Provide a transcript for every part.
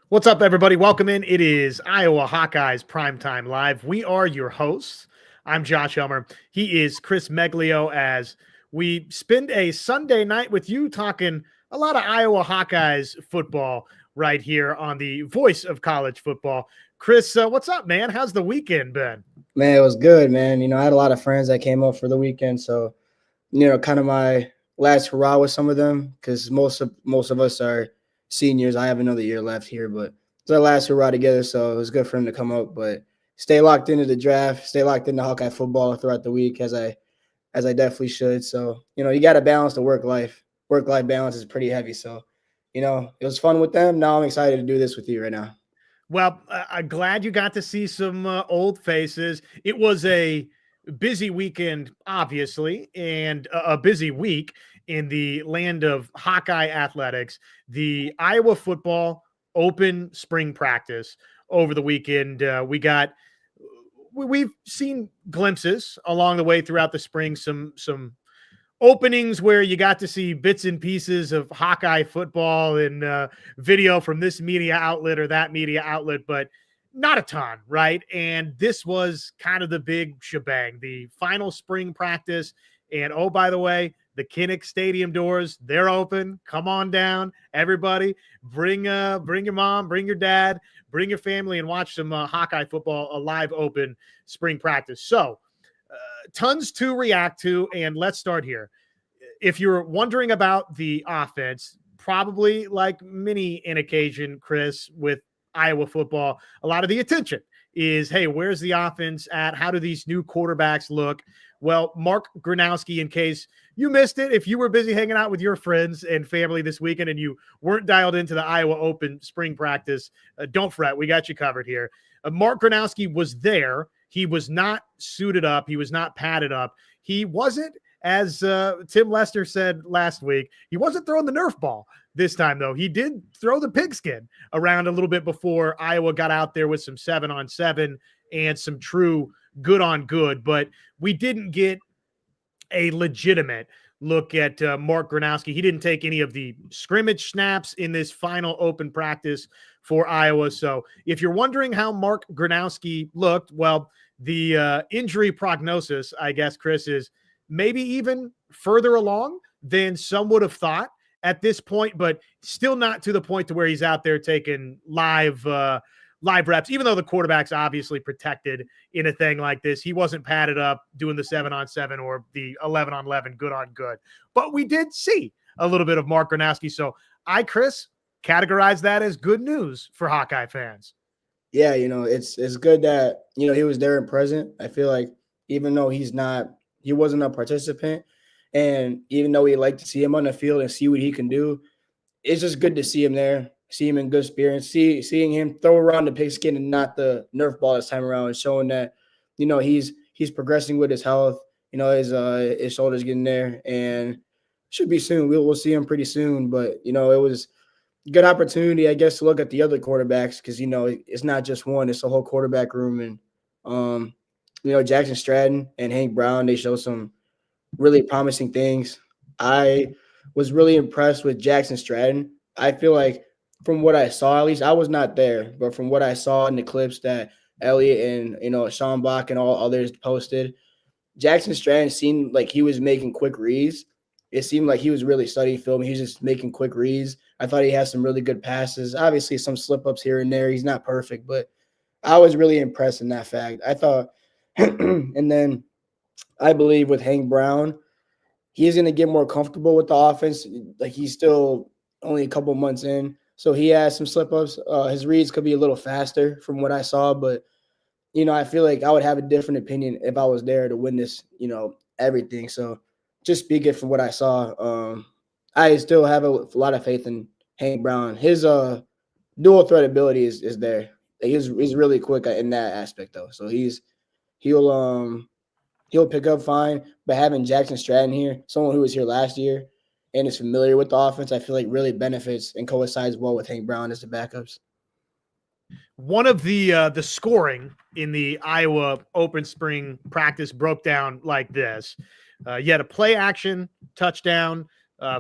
What's up, everybody? Welcome in. It is Iowa Hawkeyes Primetime Live. We are your hosts. I'm Josh Elmer. He is Chris Meglio as we spend a Sunday night with you talking a lot of Iowa Hawkeyes football right here on the voice of college football. Chris, what's up, man? How's the weekend been? Man, it was good, man. I had a lot of friends that came up for the weekend, so kind of my last hurrah with some of them because most of us are seniors. I have another year left here, but it's our last hurrah together, so it was good for them to come up. But stay locked into the draft, stay locked into Hawkeye football throughout the week as I definitely should. So you got to balance the work life. Work life balance is pretty heavy, so it was fun with them. Now I'm excited to do this with you right now. Well, I'm glad you got to see some old faces. It was a busy weekend, obviously, and a busy week in the land of Hawkeye athletics. The Iowa football open spring practice over the weekend. We've seen glimpses along the way throughout the spring, some openings where you got to see bits and pieces of Hawkeye football and video from this media outlet or that media outlet, but not a ton, right? And this was kind of the big shebang, the final spring practice. And oh, by the way, the Kinnick Stadium doors, they're open. Come on down, everybody. Bring your mom, bring your dad, bring your family, and watch some Hawkeye football, a live open spring practice. So, tons to react to, and let's start here. If you're wondering about the offense, probably like many in occasion, Chris, with Iowa football, a lot of the attention is, hey, where's the offense at? How do these new quarterbacks look? Well, Mark Gronowski, in case you missed it, if you were busy hanging out with your friends and family this weekend and you weren't dialed into the Iowa Open spring practice, don't fret. We got you covered here. Mark Gronowski was there. He was not suited up. He was not padded up. He wasn't, as Tim Lester said last week, he wasn't throwing the Nerf ball this time, though. He did throw the pigskin around a little bit before Iowa got out there with some 7-on-7 and some true good on good, but we didn't get a legitimate look at Mark Gronowski. He didn't take any of the scrimmage snaps in this final open practice for Iowa. So if you're wondering how Mark Gronowski looked, well, the injury prognosis, I guess, Chris, is maybe even further along than some would have thought at this point, but still not to the point to where he's out there taking live reps, even though the quarterback's obviously protected in a thing like this. He wasn't padded up doing the 7-on-7 or the 11-on-11 good on good. But we did see a little bit of Mark Gronowski. So Chris, categorize that as good news for Hawkeye fans. Yeah, it's good that he was there and present. I feel like even though he wasn't a participant, and even though we like to see him on the field and see what he can do, it's just good to see him there, see him in good spirits, seeing him throw around the pigskin and not the Nerf ball this time around, and showing that he's progressing with his health. His shoulders getting there, and should be soon. We'll see him pretty soon. But it was a good opportunity, I guess, to look at the other quarterbacks because it's not just one; it's a whole quarterback room. And Jackson Stratton and Hank Brown, they show some really promising things. I was really impressed with Jackson Stratton. I feel like from what I saw, at least I was not there, but from what I saw in the clips that Elliot and Sean Bach and all others posted, Jackson Stratton seemed like he was making quick reads. It seemed like he was really studying film. He was just making quick reads. I thought he had some really good passes. Obviously, some slip ups here and there. He's not perfect, but I was really impressed in that fact. I thought, and then I believe with Hank Brown, he's going to get more comfortable with the offense. Like he's still only a couple months in, so he has some slip ups. His reads could be a little faster from what I saw, but I feel like I would have a different opinion if I was there to witness, everything. So just speaking from what I saw, I still have a lot of faith in Hank Brown. His dual threat ability is there. He's really quick in that aspect though. So he'll pick up fine. But having Jackson Stratton here, someone who was here last year and is familiar with the offense, I feel like really benefits and coincides well with Hank Brown as the backups. One of the scoring in the Iowa open spring practice broke down like this. You had a play action touchdown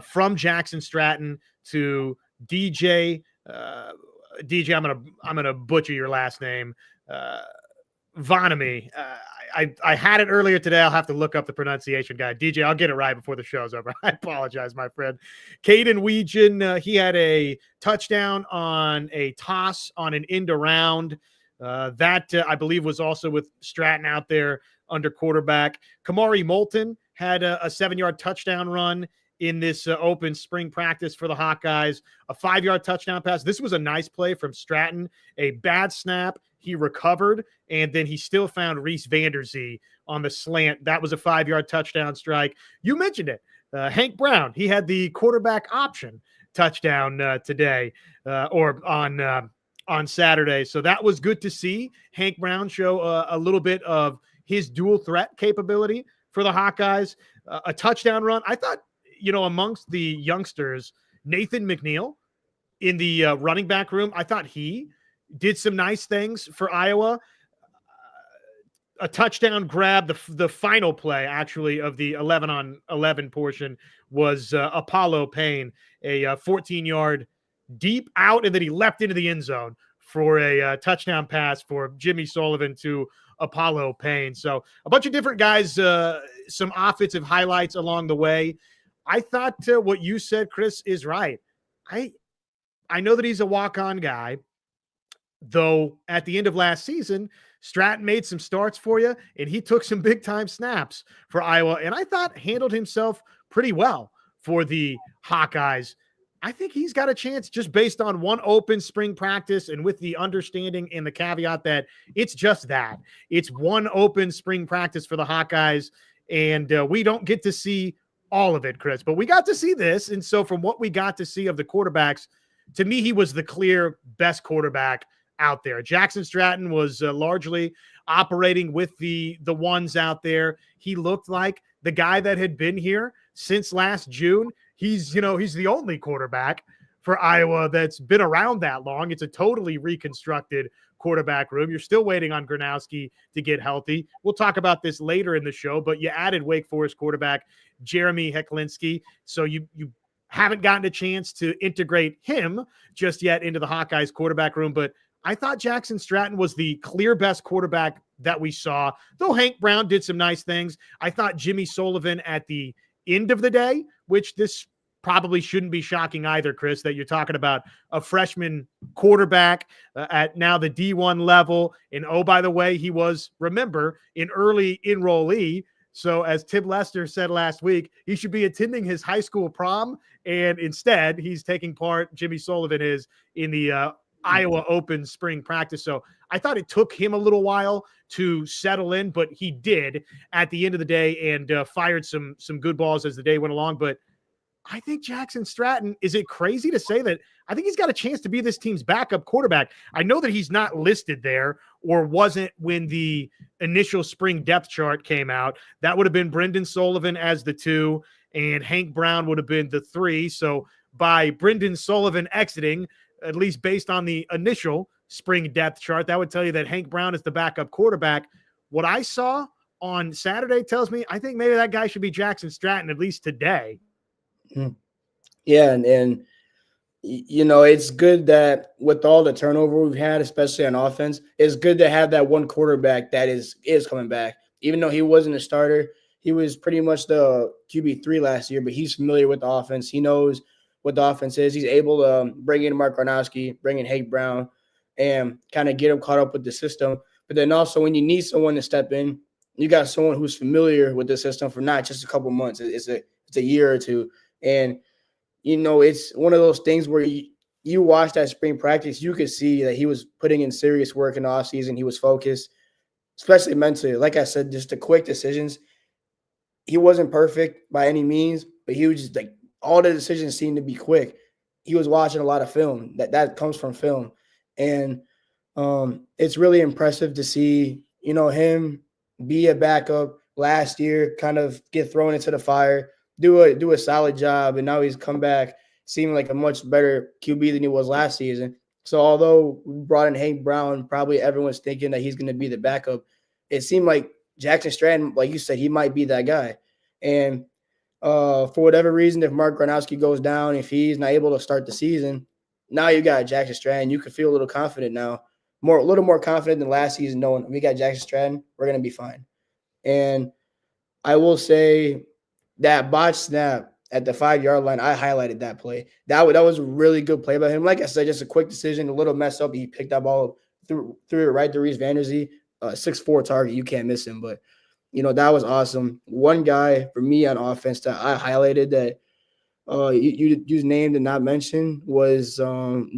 from Jackson Stratton to DJ DJ, I'm gonna butcher your last name. Vonamy. I had it earlier today. I'll have to look up the pronunciation guy. DJ, I'll get it right before the show's over. I apologize, my friend. Caden Weegan, he had a touchdown on a toss on an end around. That I believe was also with Stratton out there under quarterback. Kamari Moulton had a 7-yard touchdown run in this open spring practice for the Hawkeyes, a 5-yard touchdown pass. This was a nice play from Stratton, a bad snap. He recovered, and then he still found Reese Vanderzee on the slant. That was a 5-yard touchdown strike. You mentioned it. Hank Brown, he had the quarterback option touchdown today or on Saturday. So that was good to see Hank Brown show a little bit of his dual threat capability for the Hawkeyes. A touchdown run. I thought, amongst the youngsters, Nathan McNeil in the running back room, I thought he did some nice things for Iowa. A touchdown grab, the final play, actually, of the 11-on-11 portion was Apollo Payne, a 14-yard deep out, and then he leapt into the end zone for a touchdown pass for Jimmy Sullivan to Apollo Payne. So a bunch of different guys, some offensive highlights along the way. I thought what you said, Chris, is right. I know that he's a walk-on guy, though at the end of last season, Stratton made some starts for you, and he took some big-time snaps for Iowa, and I thought handled himself pretty well for the Hawkeyes. I think he's got a chance just based on one open spring practice and with the understanding and the caveat that it's just that. It's one open spring practice for the Hawkeyes, and we don't get to see all of it, Chris, but we got to see this. And so from what we got to see of the quarterbacks, to me, he was the clear best quarterback out there. Jackson Stratton was largely operating with the ones out there. He looked like the guy that had been here since last June. He's the only quarterback for Iowa that's been around that long. It's a totally reconstructed quarterback room. You're still waiting on Gronowski to get healthy. We'll talk about this later in the show, but you added Wake Forest quarterback Jeremy Heklinski. So you haven't gotten a chance to integrate him just yet into the Hawkeyes quarterback room, but I thought Jackson Stratton was the clear best quarterback that we saw, though Hank Brown did some nice things. I thought Jimmy Sullivan at the end of the day, which this probably shouldn't be shocking either, Chris, that you're talking about a freshman quarterback at now the D1 level. And oh, by the way, he was, remember, an early enrollee. So as Tim Lester said last week, he should be attending his high school prom. And instead, he's taking part, Jimmy Sullivan is, in the Iowa Open spring practice. So I thought it took him a little while to settle in, but he did at the end of the day and fired some good balls as the day went along. But I think Jackson Stratton, is it crazy to say that I think he's got a chance to be this team's backup quarterback? I know that he's not listed there or wasn't when the initial spring depth chart came out. That would have been Brendan Sullivan as the 2, and Hank Brown would have been the 3. So by Brendan Sullivan exiting, at least based on the initial spring depth chart, that would tell you that Hank Brown is the backup quarterback. What I saw on Saturday tells me I think maybe that guy should be Jackson Stratton, at least today. Yeah, and it's good that with all the turnover we've had, especially on offense, it's good to have that one quarterback that is coming back. Even though he wasn't a starter, he was pretty much the QB3 last year, but he's familiar with the offense. He knows what the offense is. He's able to bring in Mark Gronowski, bring in Hank Brown, and kind of get him caught up with the system. But then also when you need someone to step in, you got someone who's familiar with the system for not just a couple months. It's a year or two. And, it's one of those things where you watch that spring practice, you could see that he was putting in serious work in the offseason. He was focused, especially mentally. Like I said, just the quick decisions. He wasn't perfect by any means, but he was just like, all the decisions seemed to be quick. He was watching a lot of film. That comes from film. And it's really impressive to see, him be a backup last year, kind of get thrown into the fire, do a solid job, and now he's come back seeming like a much better QB than he was last season. So although we brought in Hank Brown, probably everyone's thinking that he's going to be the backup. It seemed like Jackson Stratton, like you said, he might be that guy. And for whatever reason, if Mark Gronowski goes down, if he's not able to start the season, now you got Jackson Stratton. You could feel a little confident now, a little more confident than last season, knowing we got Jackson Stratton, we're gonna be fine. And I will say that botch snap at the 5-yard line, I highlighted that play. That was a really good play by him. Like I said, just a quick decision, a little mess up. He picked that ball, threw it right to Reese Vanderzee, 6'4" target. You can't miss him. But that was awesome. One guy for me on offense that I highlighted that you named and not mentioned was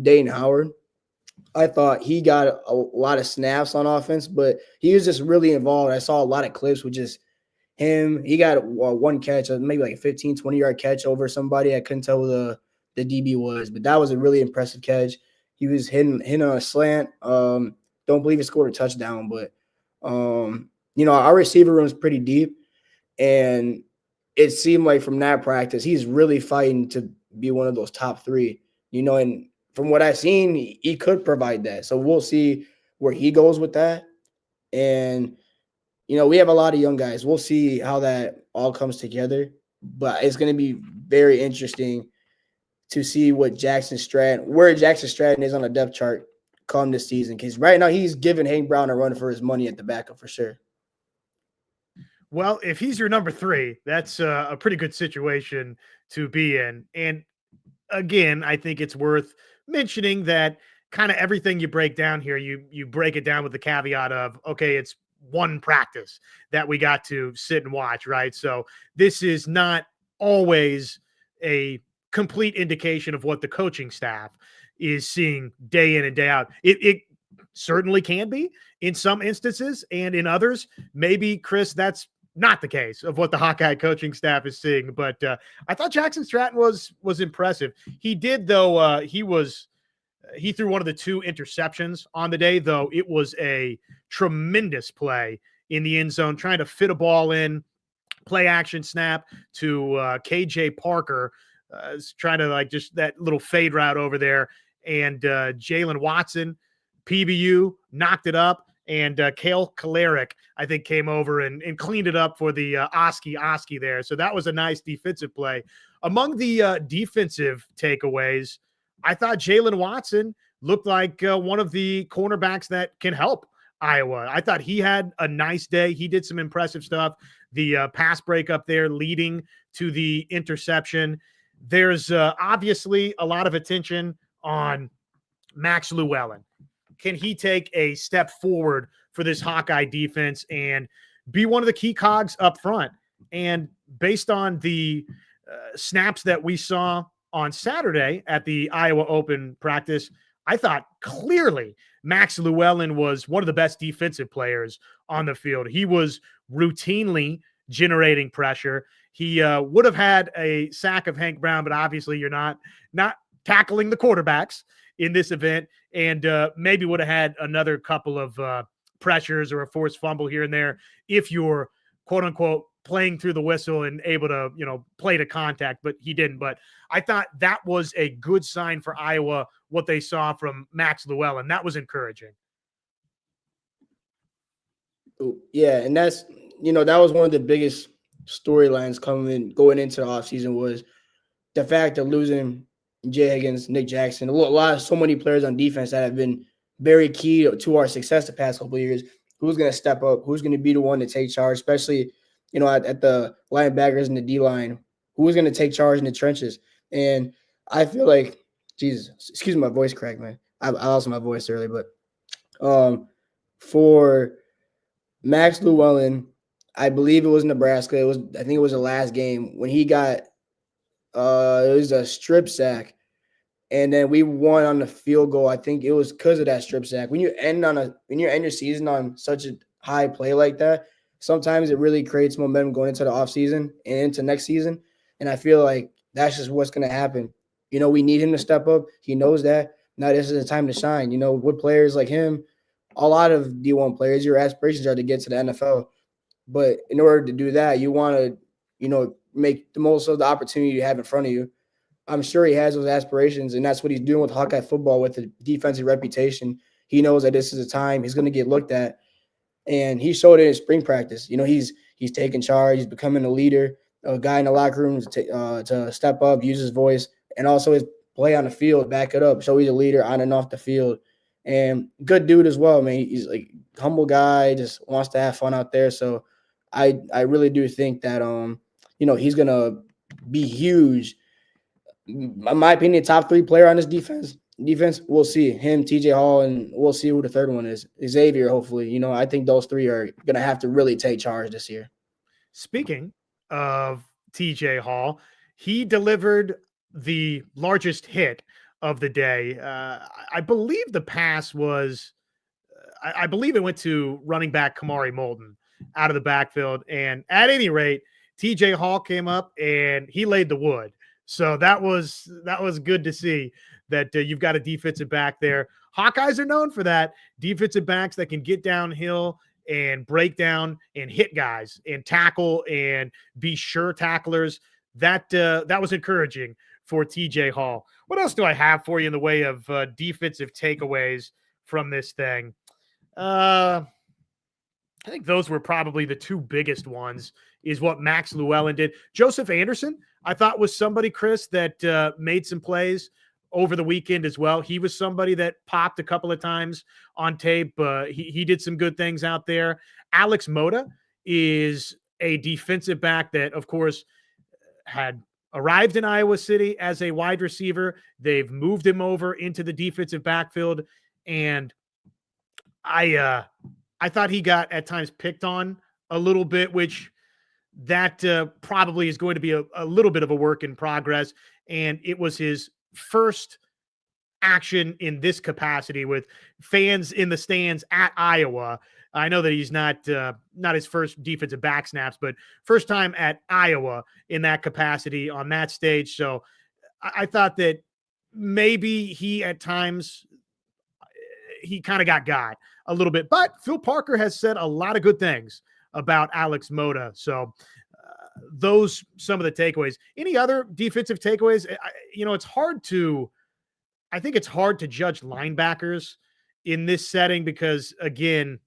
Dayton Howard. I thought he got a lot of snaps on offense, but he was just really involved. I saw a lot of clips with just him. He got one catch, maybe like a 15, 20-yard catch over somebody. I couldn't tell who the DB was, but that was a really impressive catch. He was hitting on a slant. Don't believe he scored a touchdown, but our receiver room is pretty deep, and it seemed like from that practice, he's really fighting to be one of those top 3, and from what I've seen, he could provide that. So we'll see where he goes with that. And, we have a lot of young guys. We'll see how that all comes together. But it's going to be very interesting to see where Jackson Stratton is on the depth chart come this season. Because right now he's giving Hank Brown a run for his money at the backup for sure. Well, if he's your number 3, that's a pretty good situation to be in. And again, I think it's worth mentioning that kind of everything you break down here, you break it down with the caveat of, okay, it's one practice that we got to sit and watch, right? So this is not always a complete indication of what the coaching staff is seeing day in and day out. It certainly can be in some instances, and in others, maybe, Chris, that's not the case of what the Hawkeye coaching staff is seeing. But I thought Jackson Stratton was impressive. He did, though. He threw one of the 2 interceptions on the day, though. It was a tremendous play in the end zone, trying to fit a ball in, play action snap to KJ Parker, trying to just that little fade route over there. And Jalen Watson, PBU, knocked it up. And Kale Kalarick, I think, came over and cleaned it up for the Oski there. So that was a nice defensive play. Among the defensive takeaways, I thought Jalen Watson looked like one of the cornerbacks that can help Iowa. I thought he had a nice day. He did some impressive stuff. The pass break up there leading to the interception. There's obviously a lot of attention on Max Llewellyn. Can he take a step forward for this Hawkeye defense and be one of the key cogs up front? And based on the snaps that we saw on Saturday at the Iowa Open practice, I thought clearly Max Llewellyn was one of the best defensive players on the field. He was routinely generating pressure. He would have had a sack of Hank Brown, but obviously you're not tackling the quarterbacks in this event, and maybe would have had another couple of pressures or a forced fumble here and there if you're, quote unquote, playing through the whistle and able to, play to contact, but he didn't. But I thought that was a good sign for Iowa, what they saw from Max Llewellyn. That was encouraging. Yeah, and that's, that was one of the biggest storylines going into the offseason was the fact of losing Jay Higgins, Nick Jackson, so many players on defense that have been very key to our success the past couple of years. Who's going to step up? Who's going to be the one to take charge, especially, at the linebackers and the D-line? Who's going to take charge in the trenches? And I feel like, Jesus, excuse my voice crack, man. I lost my voice early, but for Max Llewellyn, I believe it was Nebraska. I think it was the last game when he got it was a strip sack, and then we won on the field goal. I think it was because of that strip sack. When you end your season on such a high play like that, sometimes it really creates momentum going into the offseason and into next season. And I feel like that's just what's going to happen. We need him to step up. He knows that. Now this is the time to shine. With players like him, a lot of D1 players, your aspirations are to get to the NFL. But in order to do that, you want to, make the most of the opportunity you have in front of you. I'm sure he has those aspirations, and that's what he's doing with Hawkeye football with the defensive reputation. He knows that this is a time he's going to get looked at, and he showed it in spring practice. He's taking charge. He's becoming a leader, a guy in the locker room to step up, use his voice, and also play on the field, back it up, show he's a leader on and off the field. And good dude as well, man. He's like humble guy, just wants to have fun out there. So I really do think that he's gonna be huge. In my opinion, top 3 player on this defense. We'll see him, TJ Hall, and we'll see who the third one is. Xavier, hopefully. I think those 3 are gonna have to really take charge this year. Speaking of TJ Hall, he delivered the largest hit of the day. I believe the pass was, I believe it went to running back Kamari Moulton out of the backfield. And at any rate, TJ Hall came up and he laid the wood. So that was good to see that you've got a defensive back there. Hawkeyes are known for that. Defensive backs that can get downhill and break down and hit guys and tackle and be sure tacklers. That was encouraging for TJ Hall. What else do I have for you in the way of defensive takeaways from this thing? I think those were probably the 2 biggest ones, is what Max Llewellyn did. Joseph Anderson, I thought, was somebody, Chris, that made some plays over the weekend as well. He was somebody that popped a couple of times on tape. He did some good things out there. Alex Moda is a defensive back that, of course, had arrived in Iowa City as a wide receiver. They've moved him over into the defensive backfield, and I thought he got at times picked on a little bit, which that probably is going to be a little bit of a work in progress. And it was his first action in this capacity with fans in the stands at Iowa. I know that he's not his first defensive back snaps, but first time at Iowa in that capacity on that stage. So I thought that maybe he at times he kind of got a little bit, but Phil Parker has said a lot of good things about Alex Moda. So those some of the takeaways. Any other defensive takeaways? I think it's hard to judge linebackers in this setting because, again,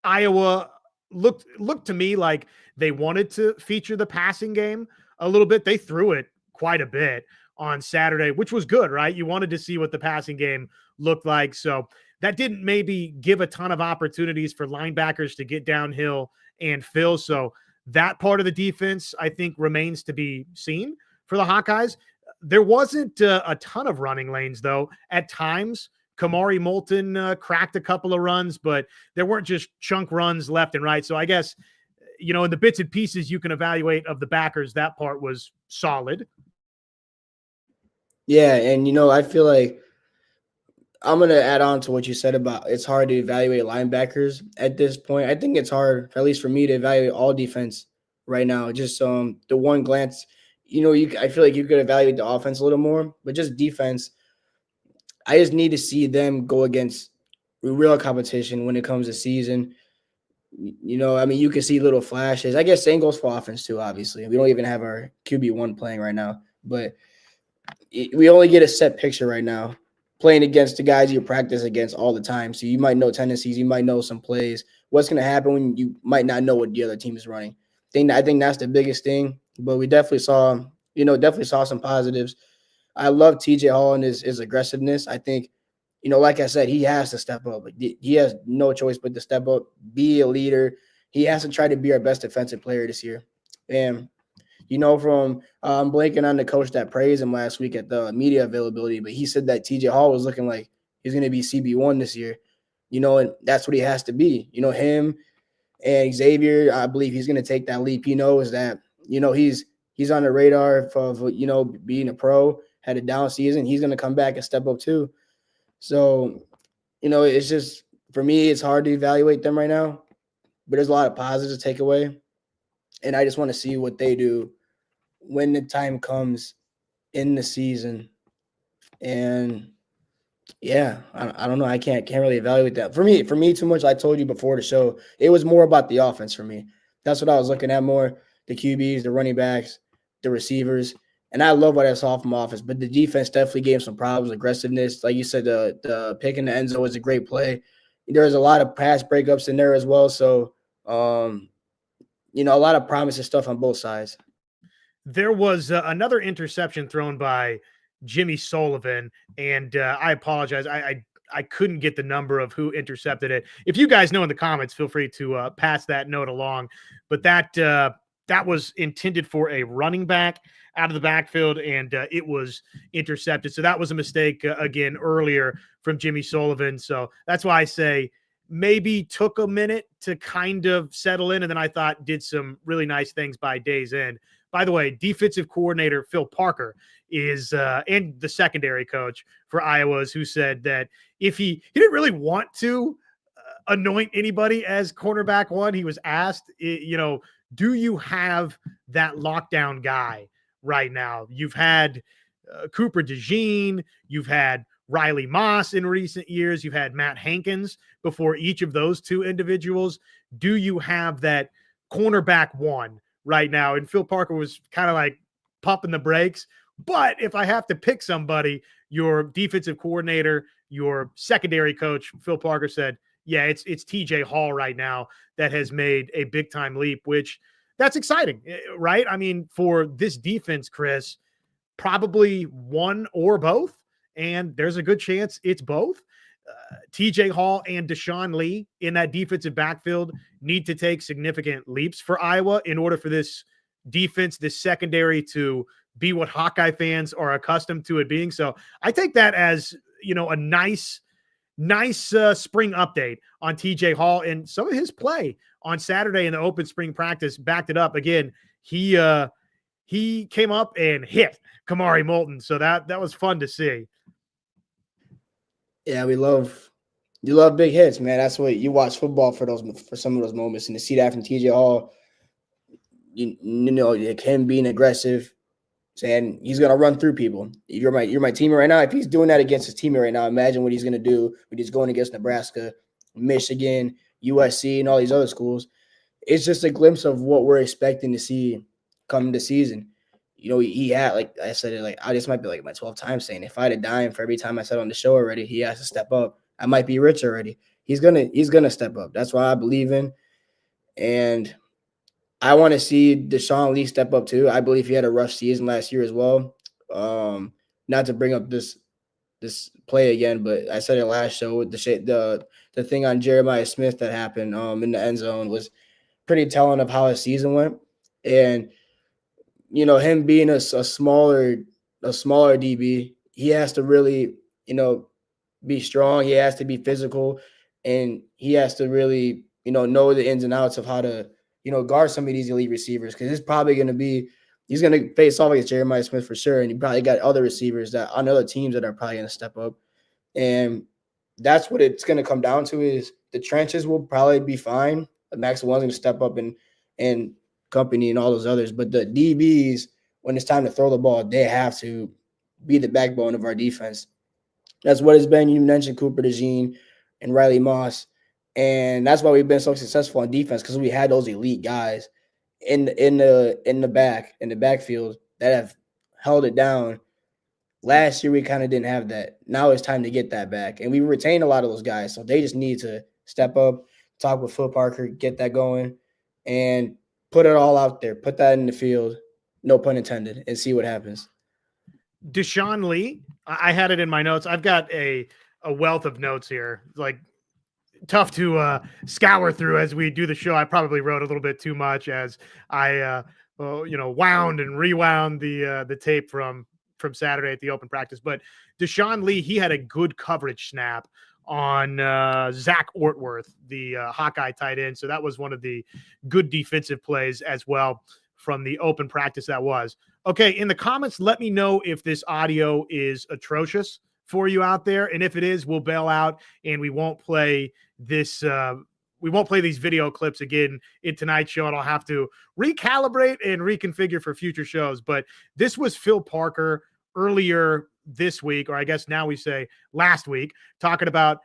Iowa looked to me like they wanted to feature the passing game a little bit. They threw it quite a bit on Saturday, which was good, right? You wanted to see what the passing game looked like. So that didn't maybe give a ton of opportunities for linebackers to get downhill and fill. So that part of the defense, I think, remains to be seen for the Hawkeyes. There wasn't a ton of running lanes, though. At times, Kamari Moulton cracked a couple of runs, but there weren't just chunk runs left and right. So I guess, in the bits and pieces you can evaluate of the backers, that part was solid. Yeah, and I feel like I'm going to add on to what you said about it's hard to evaluate linebackers at this point. I think it's hard, at least for me, to evaluate all defense right now. Just the one glance, I feel like you could evaluate the offense a little more, but just defense, I just need to see them go against real competition when it comes to season. You can see little flashes. I guess same goes for offense too, obviously. We don't even have our QB1 playing right now, but we only get a set picture right now, playing against the guys you practice against all the time. So you might know tendencies, you might know some plays. What's going to happen when you might not know what the other team is running? I think that's the biggest thing. But we definitely saw some positives. I love TJ Hall and his aggressiveness. I think, like I said, he has to step up. He has no choice but to step up, be a leader. He has to try to be our best defensive player this year. And from blanking on the coach that praised him last week at the media availability, but he said that TJ Hall was looking like he's going to be CB1 this year, and that's what he has to be. Him and Xavier, I believe he's going to take that leap. He knows that, he's on the radar of being a pro, had a down season. He's going to come back and step up too. So, it's just, for me, it's hard to evaluate them right now, but there's a lot of positives to take away. And I just want to see what they do when the time comes in the season. And yeah, I don't know. I can't really evaluate that. For me, too much. I told you before the show, it was more about the offense for me. That's what I was looking at more. The QBs, the running backs, the receivers. And I love what I saw from offense. But the defense definitely gave some problems, aggressiveness. Like you said, the pick in the end zone was a great play. There's a lot of pass breakups in there as well. So, a lot of promising stuff on both sides. There was another interception thrown by Jimmy Sullivan. And I apologize. I couldn't get the number of who intercepted it. If you guys know in the comments, feel free to pass that note along. But that was intended for a running back out of the backfield, and it was intercepted. So that was a mistake again earlier from Jimmy Sullivan. So that's why I say maybe took a minute to kind of settle in, and then I thought did some really nice things by day's end. By the way, defensive coordinator Phil Parker is and the secondary coach for Iowa's, who said that if he didn't really want to anoint anybody as cornerback one, he was asked, do you have that lockdown guy right now? You've had Cooper DeJean, you've had Riley Moss in recent years, you've had Matt Hankins before each of those two individuals. Do you have that cornerback one right now? And Phil Parker was kind of like pumping the brakes. But if I have to pick somebody, your defensive coordinator, your secondary coach, Phil Parker said, yeah, it's TJ Hall right now that has made a big time leap, which that's exciting, right? I mean, for this defense, Chris, probably one or both. And there's a good chance it's both. TJ Hall and Deshaun Lee in that defensive backfield need to take significant leaps for Iowa in order for this defense, this secondary, to be what Hawkeye fans are accustomed to it being. So I take that as, a nice spring update on TJ Hall, and some of his play on Saturday in the open spring practice backed it up. Again, he came up and hit Kamari Moulton. So that was fun to see. Yeah, you love big hits, man. That's what you watch football for some of those moments, and to see that from TJ Hall, like him being aggressive, saying he's gonna run through people. You're my teammate right now. If he's doing that against his teammate right now, imagine what he's gonna do when he's going against Nebraska, Michigan, USC, and all these other schools. It's just a glimpse of what we're expecting to see coming this season. He had, like I said, this might be like my 12th time saying, if I had a dime for every time I said on the show already, he has to step up. I might be rich already. He's gonna step up. That's what I believe in, and I want to see Deshaun Lee step up too. I believe he had a rough season last year as well. Not to bring up this play again, but I said it last show with the thing on Jeremiah Smith that happened in the end zone was pretty telling of how his season went. And him being a smaller DB, he has to really be strong. He has to be physical, and he has to really know the ins and outs of how to guard some of these elite receivers, because it's probably going to be he's going to face off against Jeremiah Smith for sure, and he probably got other receivers that on other teams that are probably going to step up, and that's what it's going to come down to. Is the trenches will probably be fine. Max one's going to step up and company and all those others, but the DBs, when it's time to throw the ball, they have to be the backbone of our defense. That's what it's been. You mentioned Cooper DeJean and Riley Moss. And that's why we've been so successful on defense, because we had those elite guys in the backfield that have held it down. Last year we kind of didn't have that. Now it's time to get that back, and we retained a lot of those guys. So they just need to step up, talk with Phil Parker, get that going, and put it all out there. Put that in the field, no pun intended, and see what happens. Deshaun Lee, I had it in my notes. I've got a wealth of notes here, like tough to scour through as we do the show. I probably wrote a little bit too much as I wound and rewound the tape from Saturday at the open practice. But Deshaun Lee, he had a good coverage snap on Zach Ortworth, the Hawkeye tight end. So that was one of the good defensive plays as well from the open practice that was. Okay, in the comments, let me know if this audio is atrocious for you out there. And if it is, we'll bail out and we won't play this. We won't play these video clips again in tonight's show, and I'll have to recalibrate and reconfigure for future shows. But this was Phil Parker earlier this week, or I guess now we say last week, talking about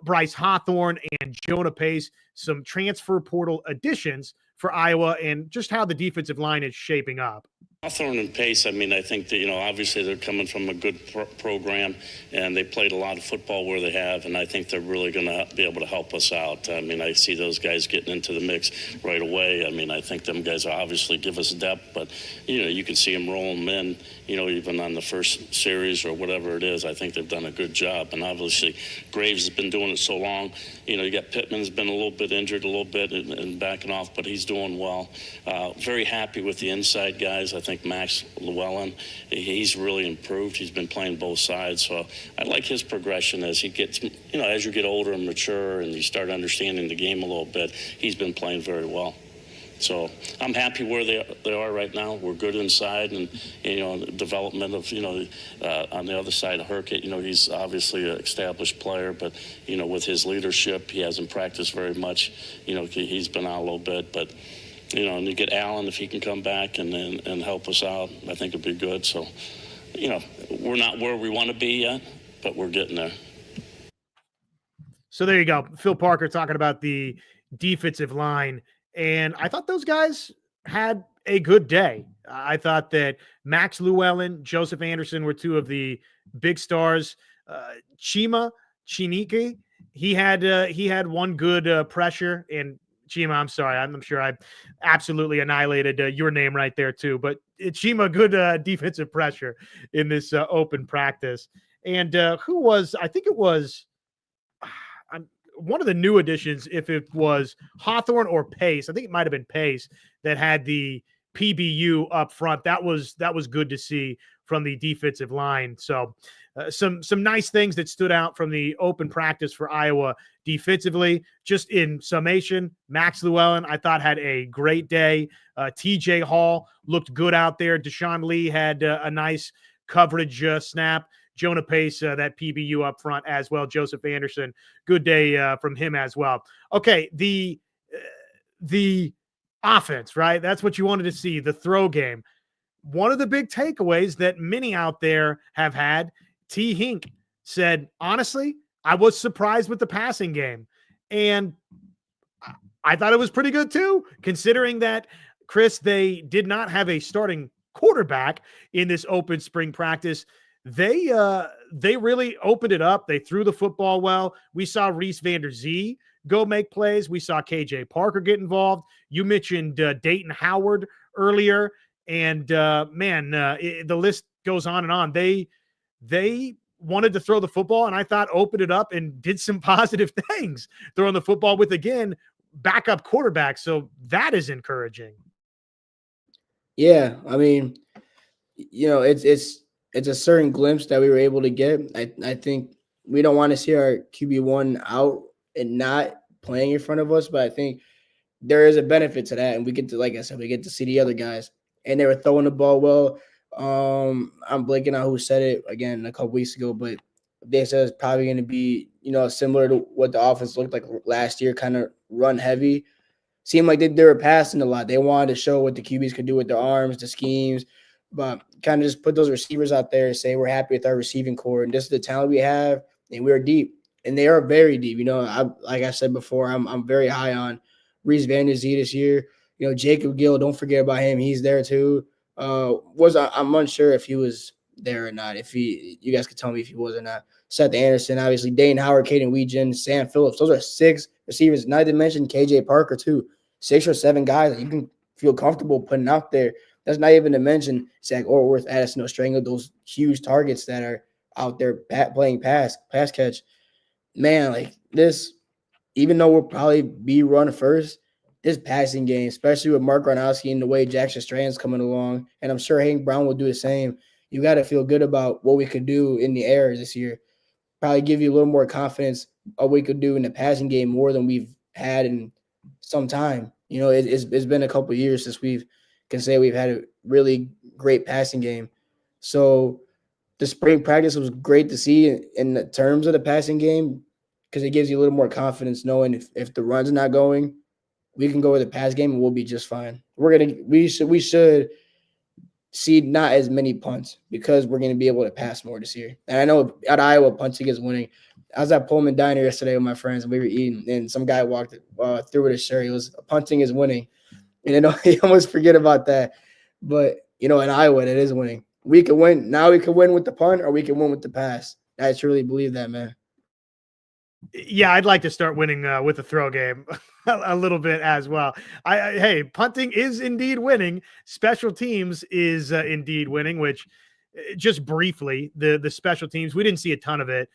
Bryce Hawthorne and Jonah Pace, some transfer portal additions for Iowa, and just how the defensive line is shaping up. Hawthorne and Pace, I mean, I think that, obviously they're coming from a good program, and they played a lot of football where they have, and I think they're really going to be able to help us out. I mean, I see those guys getting into the mix right away. I mean, I think them guys obviously give us depth, but, you can see them rolling in, even on the first series or whatever it is. I think they've done a good job, and obviously Graves has been doing it so long. You got Pittman's been a little bit injured a little bit and backing off, but he's doing well. Very happy with the inside guys. I think Max Llewellyn, he's really improved. He's been playing both sides, so I like his progression as he gets, as you get older and mature and you start understanding the game a little bit. He's been playing very well. So I'm happy where they are right now. We're good inside, and development of on the other side of Herkett, he's obviously an established player, but with his leadership, he hasn't practiced very much. He's been out a little bit, but and you get Allen if he can come back and help us out. I think it'd be good. So we're not where we want to be yet, but we're getting there. So there you go, Phil Parker talking about the defensive line. And I thought those guys had a good day. I thought that Max Llewellyn, Joseph Anderson were two of the big stars. Chineke, he had one good pressure. And Chima, I'm sorry, I'm sure I absolutely annihilated your name right there too. But Chima, good defensive pressure in this open practice. And who was? I think it was. One of the new additions, if it was Hawthorne or Pace, I think it might have been Pace that had the PBU up front. That was good to see from the defensive line. So some nice things that stood out from the open practice for Iowa defensively. Just in summation, Max Llewellyn, I thought, had a great day. TJ Hall looked good out there. Deshaun Lee had a nice coverage snap. Jonah Pace, that PBU up front as well. Joseph Anderson, good day from him as well. Okay, the offense, right? That's what you wanted to see, the throw game. One of the big takeaways that many out there have had, T. Hink said, honestly, I was surprised with the passing game. And I thought it was pretty good too, considering that, Chris, they did not have a starting quarterback in this open spring practice. They really opened it up. They threw the football well. We saw Reese Vander-Zee go make plays. We saw KJ Parker get involved. You mentioned Dayton Howard earlier, and the list goes on and on. They wanted to throw the football, and I thought opened it up and did some positive things, throwing the football with, again, backup quarterback. So that is encouraging. Yeah, I mean, it's a certain glimpse that we were able to get. I think we don't want to see our QB1 out and not playing in front of us, but I think there is a benefit to that. And we get to, like I said, we get to see the other guys. And they were throwing the ball well. I'm blanking on who said it again a couple weeks ago, but they said it's probably going to be, similar to what the offense looked like last year, kind of run heavy. Seemed like they were passing a lot. They wanted to show what the QBs could do with their arms, the schemes, but kind of just put those receivers out there and say we're happy with our receiving core, and this is the talent we have, and we're deep, and they are very deep. Like I said before, I'm very high on Reese Vander-Zee this year. Jacob Gill, don't forget about him. He's there too. I'm unsure if he was there or not. You guys could tell me if he was or not. Seth Anderson, obviously, Dane Howard, Caden Weegan, Sam Phillips. Those are 6 receivers. Not to mention KJ Parker too. 6 or 7 guys that you can feel comfortable putting out there. That's not even to mention Zach Orworth, Addison Ostrango, those huge targets that are out there playing pass catch. Man, like this, even though we'll probably be run first, this passing game, especially with Mark Gronowski and the way Jackson Strand's coming along, and I'm sure Hank Brown will do the same, you got to feel good about what we could do in the air this year. Probably give you a little more confidence of what we could do in the passing game more than we've had in some time. It's been a couple of years since we've had a really great passing game. So the spring practice was great to see in the terms of the passing game, because it gives you a little more confidence knowing if the run's not going, we can go with the pass game and we'll be just fine. We should see not as many punts because we're going to be able to pass more this year. And I know at Iowa, punting is winning. I was at Pullman Diner yesterday with my friends, and we were eating, and some guy walked through with a shirt. It was punting is winning. And you almost forget about that. But, in Iowa, it is winning. We can win. Now we can win with the punt or we can win with the pass. I truly believe that, man. Yeah, I'd like to start winning with the throw game a little bit as well. Hey, punting is indeed winning. Special teams is indeed winning, which just briefly, the special teams, we didn't see a ton of it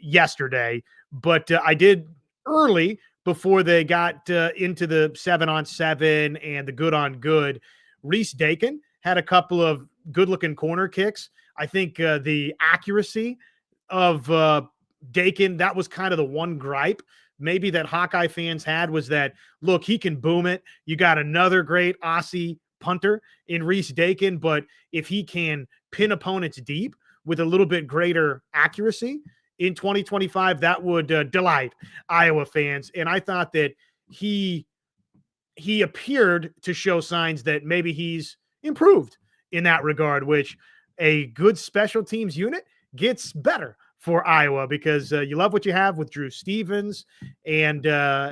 yesterday, but I did early before they got into the 7-on-7 and the good on good. Reese Dakin had a couple of good looking corner kicks. I think the accuracy of Dakin, that was kind of the one gripe maybe that Hawkeye fans had, was that, look, he can boom it. You got another great Aussie punter in Reese Dakin, but if he can pin opponents deep with a little bit greater accuracy in 2025, that would delight Iowa fans. And I thought that he appeared to show signs that maybe he's improved in that regard, which a good special teams unit gets better for Iowa, because you love what you have with Drew Stevens, and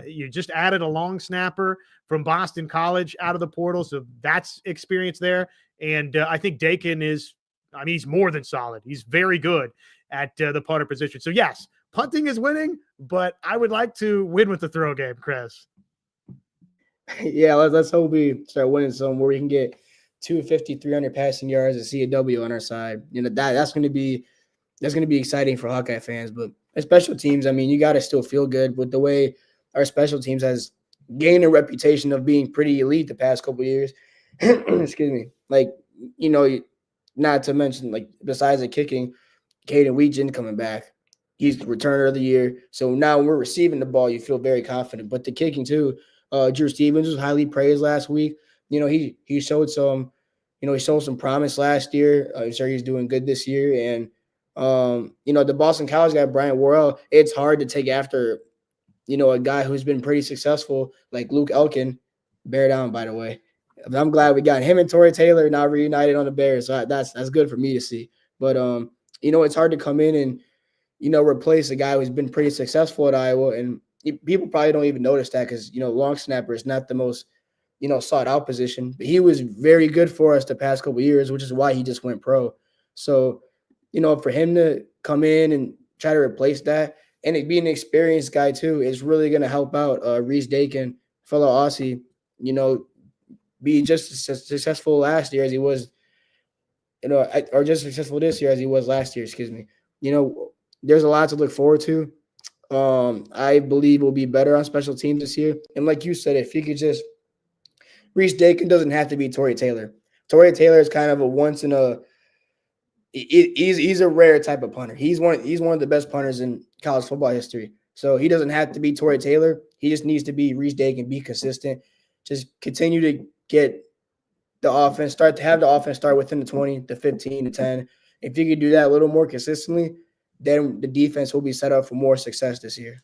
you just added a long snapper from Boston College out of the portal, so that's experience there. And I think Dakin is, he's more than solid. He's very good at the punter position. So yes, punting is winning, but I would like to win with the throw game, Chris. Yeah, let's hope we start winning some where we can get 250, 300 passing yards and see a W on our side. That's going to be exciting for Hawkeye fans. But as special teams, you got to still feel good with the way our special teams has gained a reputation of being pretty elite the past couple of years. Excuse me. Not to mention, besides the kicking, Caden Weegan coming back. He's the returner of the year. So now when we're receiving the ball, you feel very confident. But the kicking too, Drew Stevens was highly praised last week. He showed some, he showed some promise last year. I'm sure he's doing good this year. And the Boston College guy, Brian Worrell, it's hard to take after, a guy who's been pretty successful like Luke Elkin. Bear down, by the way. I'm glad we got him and Torrey Taylor now reunited on the Bears. So that's good for me to see. But it's hard to come in and replace a guy who's been pretty successful at Iowa, and people probably don't even notice that because long snapper is not the most sought out position. But he was very good for us the past couple of years, which is why he just went pro. So for him to come in and try to replace that, and it being an experienced guy too, is really going to help out Reese Dakin, fellow Aussie, be just as successful last year as he was, or just successful this year as he was last year, excuse me. There's a lot to look forward to. I believe we'll be better on special teams this year. And like you said, if you could just – Reese Dakin doesn't have to be Torrey Taylor. Torrey Taylor is kind of a once in a – he's a rare type of punter. He's one of the best punters in college football history. So he doesn't have to be Torrey Taylor. He just needs to be Reese Dakin, be consistent. Just continue to get the offense, start within the 20, the 15, the 10. If you could do that a little more consistently, then the defense will be set up for more success this year.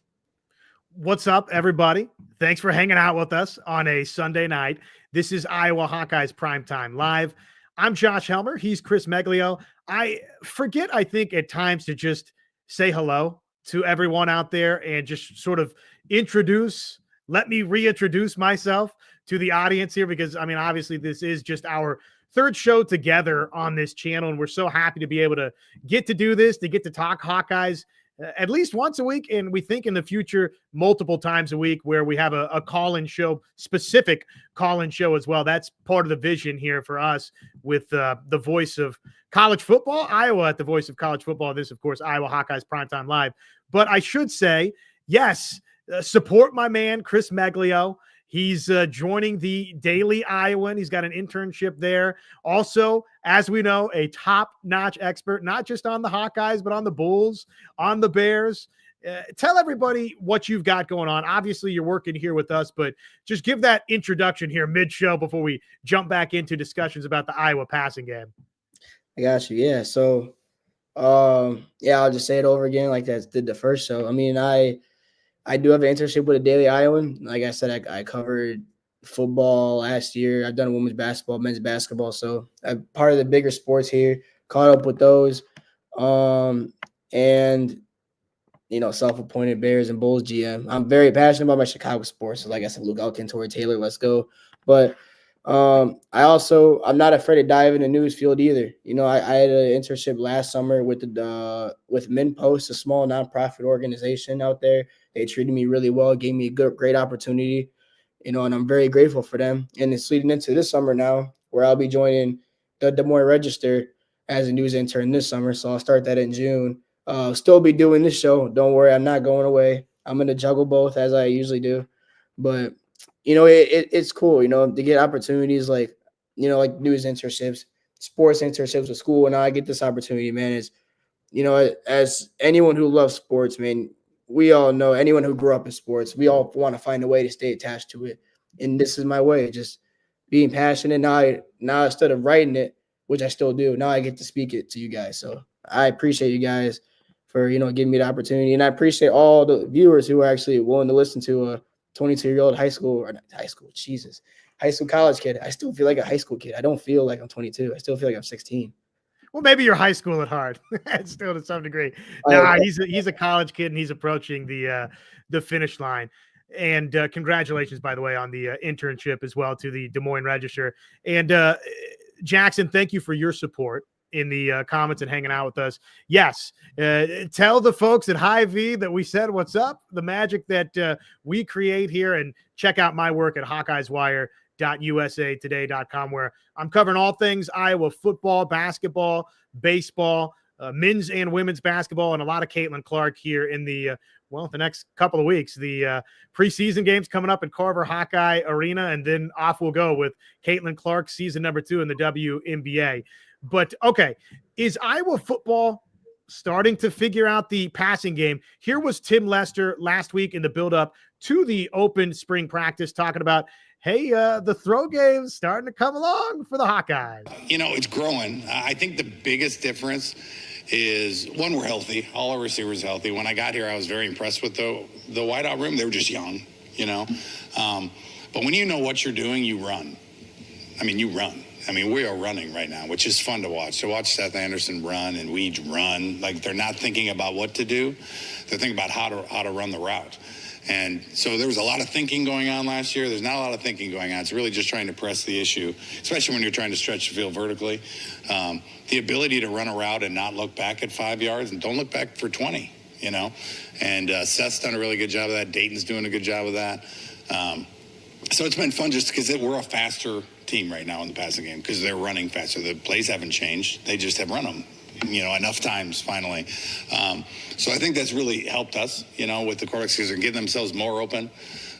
What's up, everybody? Thanks for hanging out with us on a Sunday night. This is Iowa Hawkeyes Primetime Live. I'm Josh Helmer. He's Chris Meglio. I forget, I think, at times to just say hello to everyone out there and just sort of let me reintroduce myself to the audience here, because, obviously this is just our third show together on this channel, and we're so happy to be able to get to do this, to get to talk Hawkeyes at least once a week, and we think in the future multiple times a week, where we have a call-in show, specific call-in show as well. That's part of the vision here for us with the voice of college football, Iowa at the voice of college football. This, of course, Iowa Hawkeyes Primetime Live. But I should say, yes, support my man, Chris Meglio. He's joining the Daily Iowan. He's got an internship there. Also, as we know, a top-notch expert, not just on the Hawkeyes, but on the Bulls, on the Bears. Tell everybody what you've got going on. Obviously, you're working here with us, but just give that introduction here mid-show before we jump back into discussions about the Iowa passing game. I got you. Yeah. So, I'll just say it over again like that did the first show. I do have an internship with a Daily Iowan. Like I said, I covered football last year. I've done women's basketball, men's basketball. So I'm part of the bigger sports here, caught up with those. Self-appointed Bears and Bulls GM. I'm very passionate about my Chicago sports. So like I said, Luke Elkin, Torrey Taylor, let's go. But I'm not afraid to dive in the news field either. I had an internship last summer with with MinPost, a small nonprofit organization out there. They treated me really well, gave me a great opportunity, and I'm very grateful for them. And it's leading into this summer now, where I'll be joining the Des Moines Register as a news intern this summer. So I'll start that in June. Still be doing this show. Don't worry, I'm not going away. I'm gonna juggle both as I usually do, but it's cool, to get opportunities like news internships, sports internships with school, and I get this opportunity, man. As anyone who loves sports, man, we all know anyone who grew up in sports, we all want to find a way to stay attached to it. And this is my way, just being passionate. Now instead of writing it, which I still do, now I get to speak it to you guys. So I appreciate you guys for, giving me the opportunity. And I appreciate all the viewers who are actually willing to listen to a 22-year-old high school college kid. I still feel like a high school kid. I don't feel like I'm 22. I still feel like I'm 16. Well, maybe you're high school at heart, still to some degree. He's a college kid, and he's approaching the finish line. And congratulations, by the way, on the internship as well to the Des Moines Register. And Jackson, thank you for your support in the comments and hanging out with us. Yes, tell the folks at Hy-Vee that we said what's up, the magic that we create here, and check out my work at HawkeyesWire.usatoday.com, where I'm covering all things Iowa football, basketball, baseball, men's and women's basketball, and a lot of Caitlin Clark here in the next couple of weeks. The preseason games coming up at Carver Hawkeye Arena, and then off we'll go with Caitlin Clark season number 2 in the WNBA. But okay, is Iowa football starting to figure out the passing game? Here was Tim Lester last week in the build-up to the open spring practice talking about, hey, the throw game's starting to come along for the Hawkeyes. It's growing. I think the biggest difference is, one, we're healthy. All our receivers healthy. When I got here, I was very impressed with the wideout room. They were just young, But when you know what you're doing, you run. You run. We are running right now, which is fun to watch. To watch Seth Anderson run and Weege run, like they're not thinking about what to do. They're thinking about how to run the route. And so there was a lot of thinking going on last year. There's not a lot of thinking going on. It's really just trying to press the issue, especially when you're trying to stretch the field vertically. The ability to run a route and not look back at 5 yards and don't look back for 20, And Seth's done a really good job of that. Dayton's doing a good job of that. So it's been fun just because we're a faster team right now in the passing game because they're running faster. The plays haven't changed. They just have run them, enough times finally. So I think that's really helped us, with the quarterbacks because they're getting themselves more open.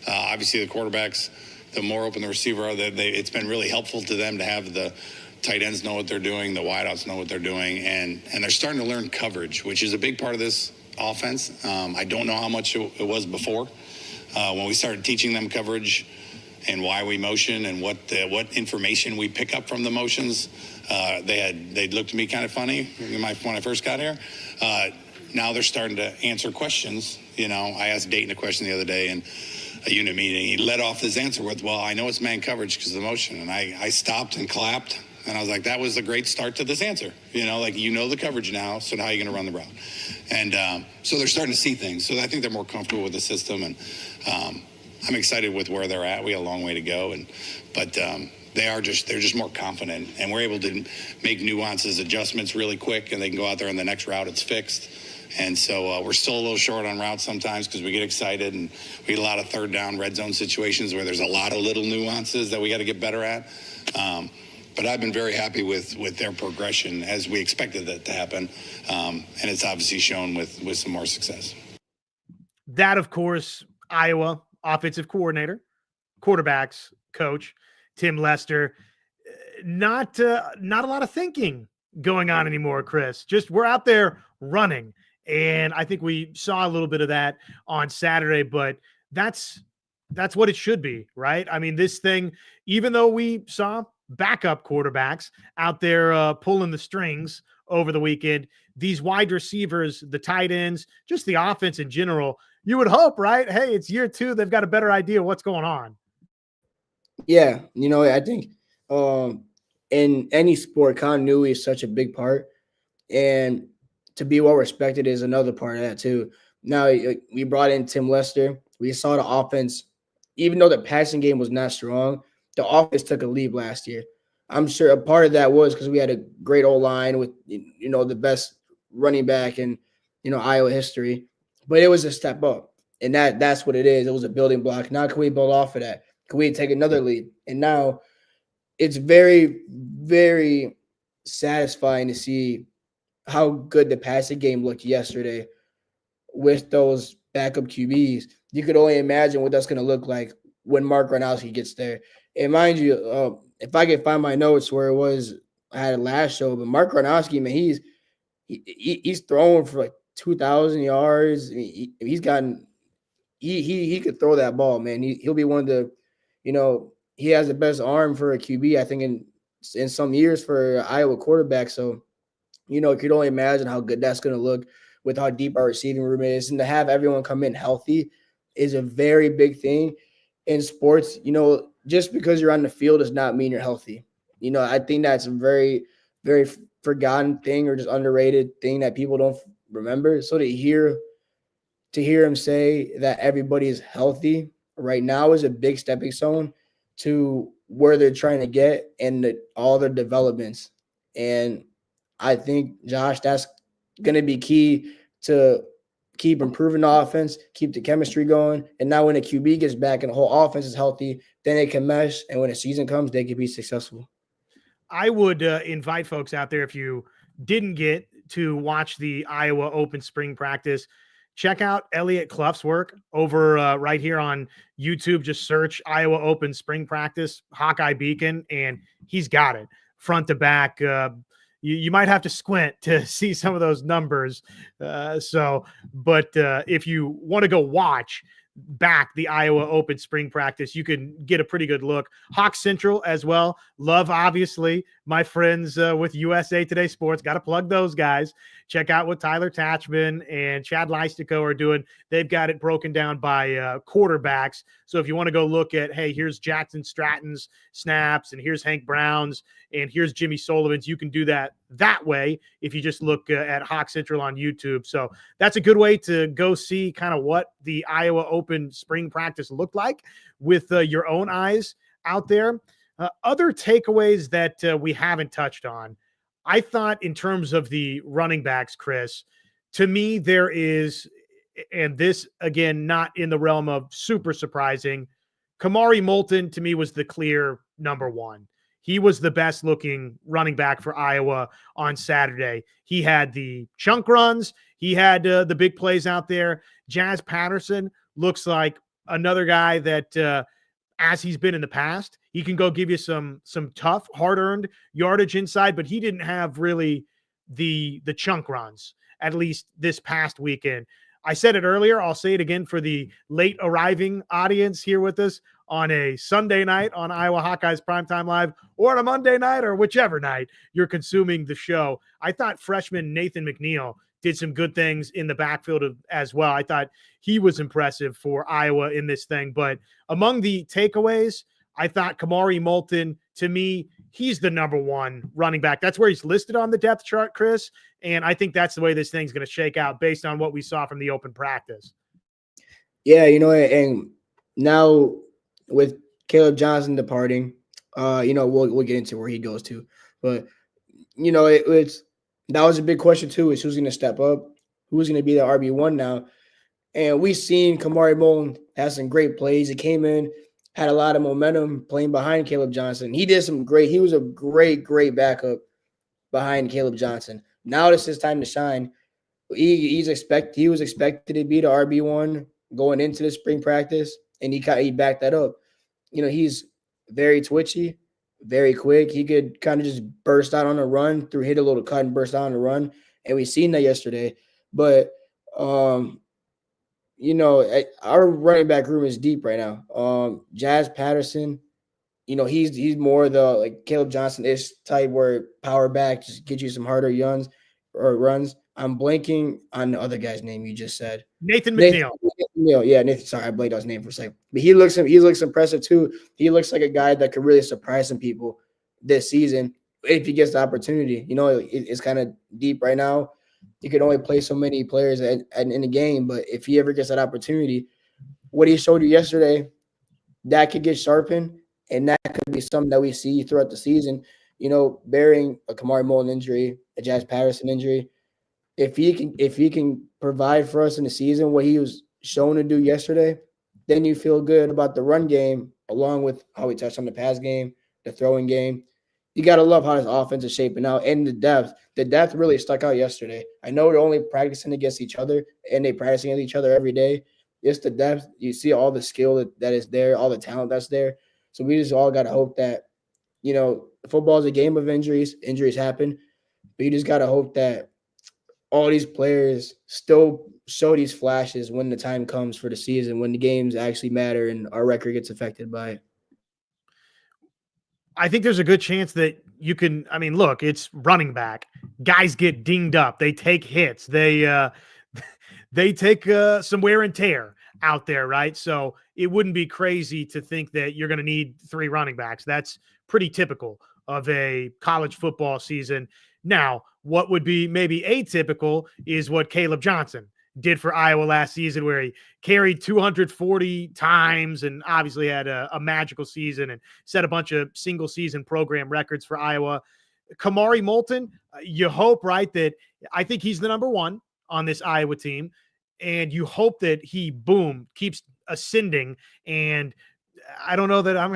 Obviously, the quarterbacks, the more open the receiver are, it's been really helpful to them to have the tight ends know what they're doing, the wideouts know what they're doing, and they're starting to learn coverage, which is a big part of this offense. I don't know how much it was before. When we started teaching them coverage and why we motion and what information we pick up from the motions, they looked at me kind of funny when I first got here. Now they're starting to answer questions. I asked Dayton a question the other day in a unit meeting. He led off his answer with, well, I know it's man coverage because of the motion. And I stopped and clapped. And I was like, that was a great start to this answer. The coverage now, so now you're going to run the route. And so they're starting to see things. So I think they're more comfortable with the system. And I'm excited with where they're at. We have a long way to go. But they're just more confident. And we're able to make nuances, adjustments really quick. And they can go out there and the next route, it's fixed. And so we're still a little short on routes sometimes because we get excited. And we get a lot of third down, red zone situations where there's a lot of little nuances that we got to get better at. But I've been very happy with their progression as we expected that to happen. And it's obviously shown with some more success. That, of course, Iowa offensive coordinator, quarterbacks coach, Tim Lester. Not a lot of thinking going on anymore, Chris. Just we're out there running. And I think we saw a little bit of that on Saturday, but that's what it should be, right? This thing, even though we saw backup quarterbacks out there pulling the strings over the weekend, these wide receivers, the tight ends, just the offense in general, you would hope, right? Hey, it's year 2. They've got a better idea of what's going on. Yeah. I think in any sport, continuity is such a big part. And to be well respected is another part of that too. Now, we brought in Tim Lester. We saw the offense, even though the passing game was not strong, the offense took a leap last year. I'm sure a part of that was because we had a great O-line with, the best running back in, Iowa history. But it was a step up. And that's what it is. It was a building block. Now can we build off of that? Can we take another leap? And now it's very, very satisfying to see how good the passing game looked yesterday with those backup QBs. You could only imagine what that's going to look like when Mark Gronowski gets there. And mind you, if I can find my notes where it was I had it last show, but Mark Gronowski, man, he's throwing for like 2,000 yards. I mean, he's gotten he could throw that ball, man. He'll be one of the, he has the best arm for a QB, I think, in some years for Iowa quarterback. So, you could only imagine how good that's going to look with how deep our receiving room is. And to have everyone come in healthy is a very big thing in sports. Just because you're on the field does not mean you're healthy. I think that's a very, very forgotten thing or just underrated thing that people don't remember. So to hear him say that everybody is healthy right now is a big stepping stone to where they're trying to get and all their developments. And I think, Josh, that's going to be key to keep improving the offense, keep the chemistry going. And now when the QB gets back and the whole offense is healthy, then they can mesh. And when the season comes, they can be successful. I would invite folks out there, if you didn't get to watch the Iowa Open spring practice, check out Elliot Clough's work over right here on YouTube. Just search Iowa Open spring practice, Hawkeye Beacon, and he's got it front to back. You might have to squint to see some of those numbers. But if you want to go watch back the Iowa Open spring practice, you can get a pretty good look. Hawk Central as well. Love, obviously, my friends with USA Today Sports. Got to plug those guys. Check out what Tyler Tatchman and Chad Leistico are doing. They've got it broken down by quarterbacks. So if you want to go look at, hey, here's Jackson Stratton's snaps, and here's Hank Brown's, and here's Jimmy Sullivan's, you can do that way if you just look at Hawk Central on YouTube. So that's a good way to go see kind of what the Iowa Open spring practice looked like with your own eyes out there. Other takeaways that we haven't touched on, I thought in terms of the running backs, Chris, to me there is, and this, again, not in the realm of super surprising, Kamari Moulton to me was the clear number one. He was the best looking running back for Iowa on Saturday. He had the chunk runs. He had the big plays out there. Jazz Patterson looks like another guy that, as he's been in the past, he can go give you some tough, hard-earned yardage inside, but he didn't have really the chunk runs, at least this past weekend. I said it earlier. I'll say it again for the late arriving audience here with us on a Sunday night on Iowa Hawkeyes Primetime Live, or on a Monday night, or whichever night you're consuming the show. I thought freshman Nathan McNeil did some good things in the backfield as well. I thought he was impressive for Iowa in this thing. But among the takeaways, I thought Kamari Moulton, to me, he's the number one running back. That's where he's listed on the depth chart, Chris. And I think that's the way this thing's going to shake out based on what we saw from the open practice. Yeah, and now with Caleb Johnson departing, we'll get into where he goes to. But, that was a big question too, is who's going to step up? Who's going to be the RB1 now? And we've seen Kamari Moulton have some great plays. He came in, had a lot of momentum playing behind Caleb Johnson. He was a great backup behind Caleb Johnson. Now it's his time to shine. He was expected to be the RB1 going into the spring practice, and he backed that up. He's very twitchy, very quick. He could kind of just burst out on a run, hit a little cut and burst out on a run. And we've seen that yesterday. But, our running back room is deep right now. Jazz Patterson, he's more the like Caleb Johnson-ish type where power back, just get you some harder runs. I'm blanking on the other guy's name you just said. Nathan McNeil. Yeah, Nathan. Sorry, I blanked on his name for a second. But he looks impressive too. He looks like a guy that could really surprise some people this season if he gets the opportunity. It's kind of deep right now. You can only play so many players in the game, but if he ever gets that opportunity, what he showed you yesterday, that could get sharpened, And that could be something that we see throughout the season, bearing a Kamari Moulton injury, a Jazz Patterson injury. If he can provide for us in the season what he was shown to do yesterday, then you feel good about the run game, along with how we touched on the pass game, the throwing game. You got to love how his offense is shaping out and the depth. The depth really stuck out yesterday. I know they're only practicing against each other and they practicing against each other every day. It's the depth. You see all the skill that is there, all the talent that's there. So we just all got to hope that, football is a game of injuries. Injuries happen. But you just got to hope that all these players still show these flashes when the time comes for the season, when the games actually matter and our record gets affected by it. I think there's a good chance that you can. I mean, look, it's running back. Guys get dinged up. They take hits. They take some wear and tear out there, right? So it wouldn't be crazy to think that you're going to need 3 running backs. That's pretty typical of a college football season. Now, what would be maybe atypical is what Caleb Johnson did for Iowa last season, where he carried 240 times and obviously had a magical season and set a bunch of single season program records for Iowa. Kamari Moulton, you hope, right, that I think he's the number 1 on this Iowa team. And you hope that he, keeps ascending. And I don't know that I'm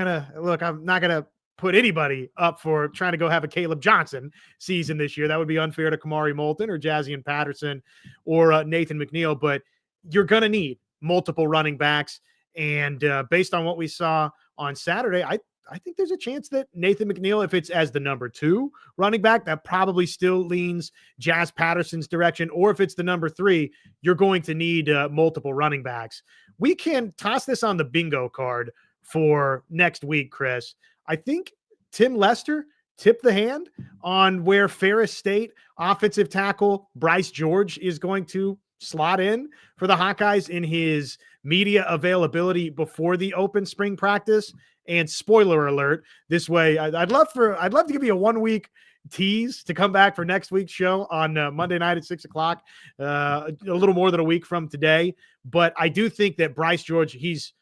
not going to put anybody up for trying to go have a Caleb Johnson season this year. That would be unfair to Kamari Moulton or Jazian Patterson or Nathan McNeil, but you're going to need multiple running backs. And based on what we saw on Saturday, I think there's a chance that Nathan McNeil, if it's as the number 2 running back, that probably still leans Jazz Patterson's direction. Or if it's the number 3, you're going to need multiple running backs. We can toss this on the bingo card for next week, Chris. I think Tim Lester tipped the hand on where Ferris State offensive tackle Bryce George is going to slot in for the Hawkeyes in his media availability before the open spring practice. And spoiler alert, this way, I'd love to give you a 1-week tease to come back for next week's show on Monday night at 6:00, a little more than a week from today. But I do think that Bryce George,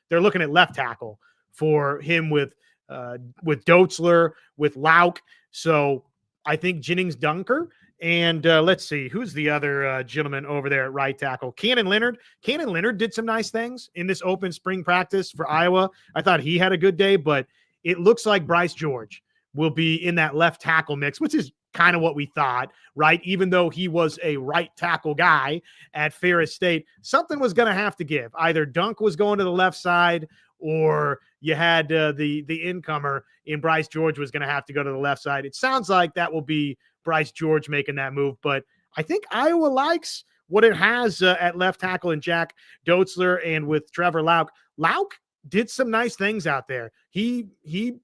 they're looking at left tackle for him with Dotzler, with Lauk. So I think Jennings Dunker. And let's see, who's the other gentleman over there at right tackle? Cannon Leonard. Cannon Leonard did some nice things in this open spring practice for Iowa. I thought he had a good day, but it looks like Bryce George will be in that left tackle mix, which is kind of what we thought, right? Even though he was a right tackle guy at Ferris State, something was going to have to give. Either Dunk was going to the left side, or you had the incomer in Bryce George was going to have to go to the left side. It sounds like that will be Bryce George making that move, but I think Iowa likes what it has at left tackle in Jack Dotzler and with Trevor Lauk. Lauk did some nice things out there. He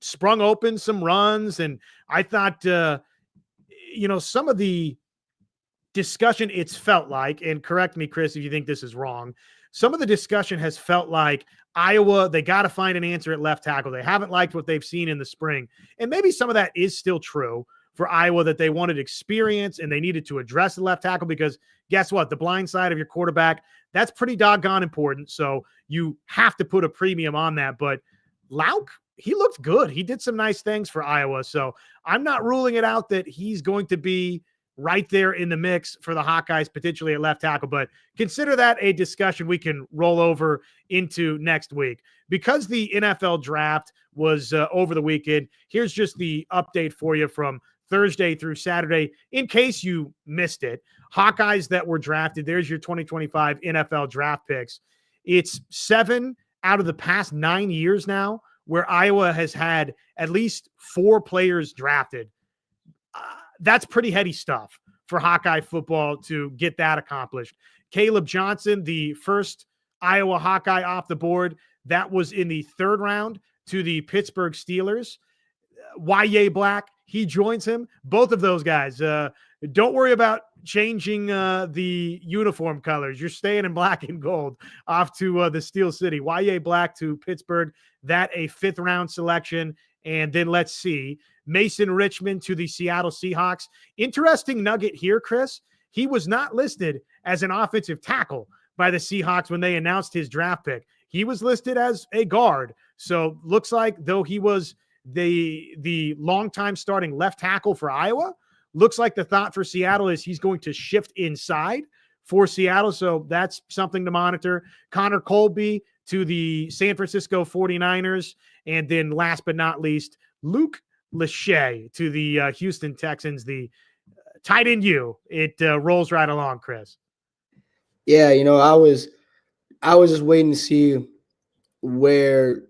sprung open some runs, and I thought, some of the discussion, it's felt like, and correct me, Chris, if you think this is wrong, some of the discussion has felt like Iowa, they got to find an answer at left tackle. They haven't liked what they've seen in the spring. And maybe some of that is still true for Iowa, that they wanted experience and they needed to address the left tackle, because guess what? The blind side of your quarterback, that's pretty doggone important. So you have to put a premium on that. But Lauk, he looked good. He did some nice things for Iowa. So I'm not ruling it out that he's going to be right there in the mix for the Hawkeyes, potentially at left tackle. But consider that a discussion we can roll over into next week. Because the NFL draft was over the weekend, here's just the update for you from Thursday through Saturday, in case you missed it. Hawkeyes that were drafted, there's your 2025 NFL draft picks. It's 7 out of the past 9 years now where Iowa has had at least 4 players drafted. That's pretty heady stuff for Hawkeye football to get that accomplished. Caleb Johnson, the first Iowa Hawkeye off the board, that was in the 3rd round to the Pittsburgh Steelers. Y.A. Black, he joins him. Both of those guys, don't worry about changing the uniform colors. You're staying in black and gold off to the Steel City. Y.A. Black to Pittsburgh, that a 5th round selection. And then let's see, Mason Richmond to the Seattle Seahawks. Interesting nugget here, Chris. He was not listed as an offensive tackle by the Seahawks when they announced his draft pick. He was listed as a guard. So looks like, though he was the longtime starting left tackle for Iowa, looks like the thought for Seattle is he's going to shift inside for Seattle. So that's something to monitor. Connor Colby to the San Francisco 49ers. And then last but not least, Luke Lachey to the Houston Texans, the tight end U. It rolls right along, Chris. Yeah, I was just waiting to see where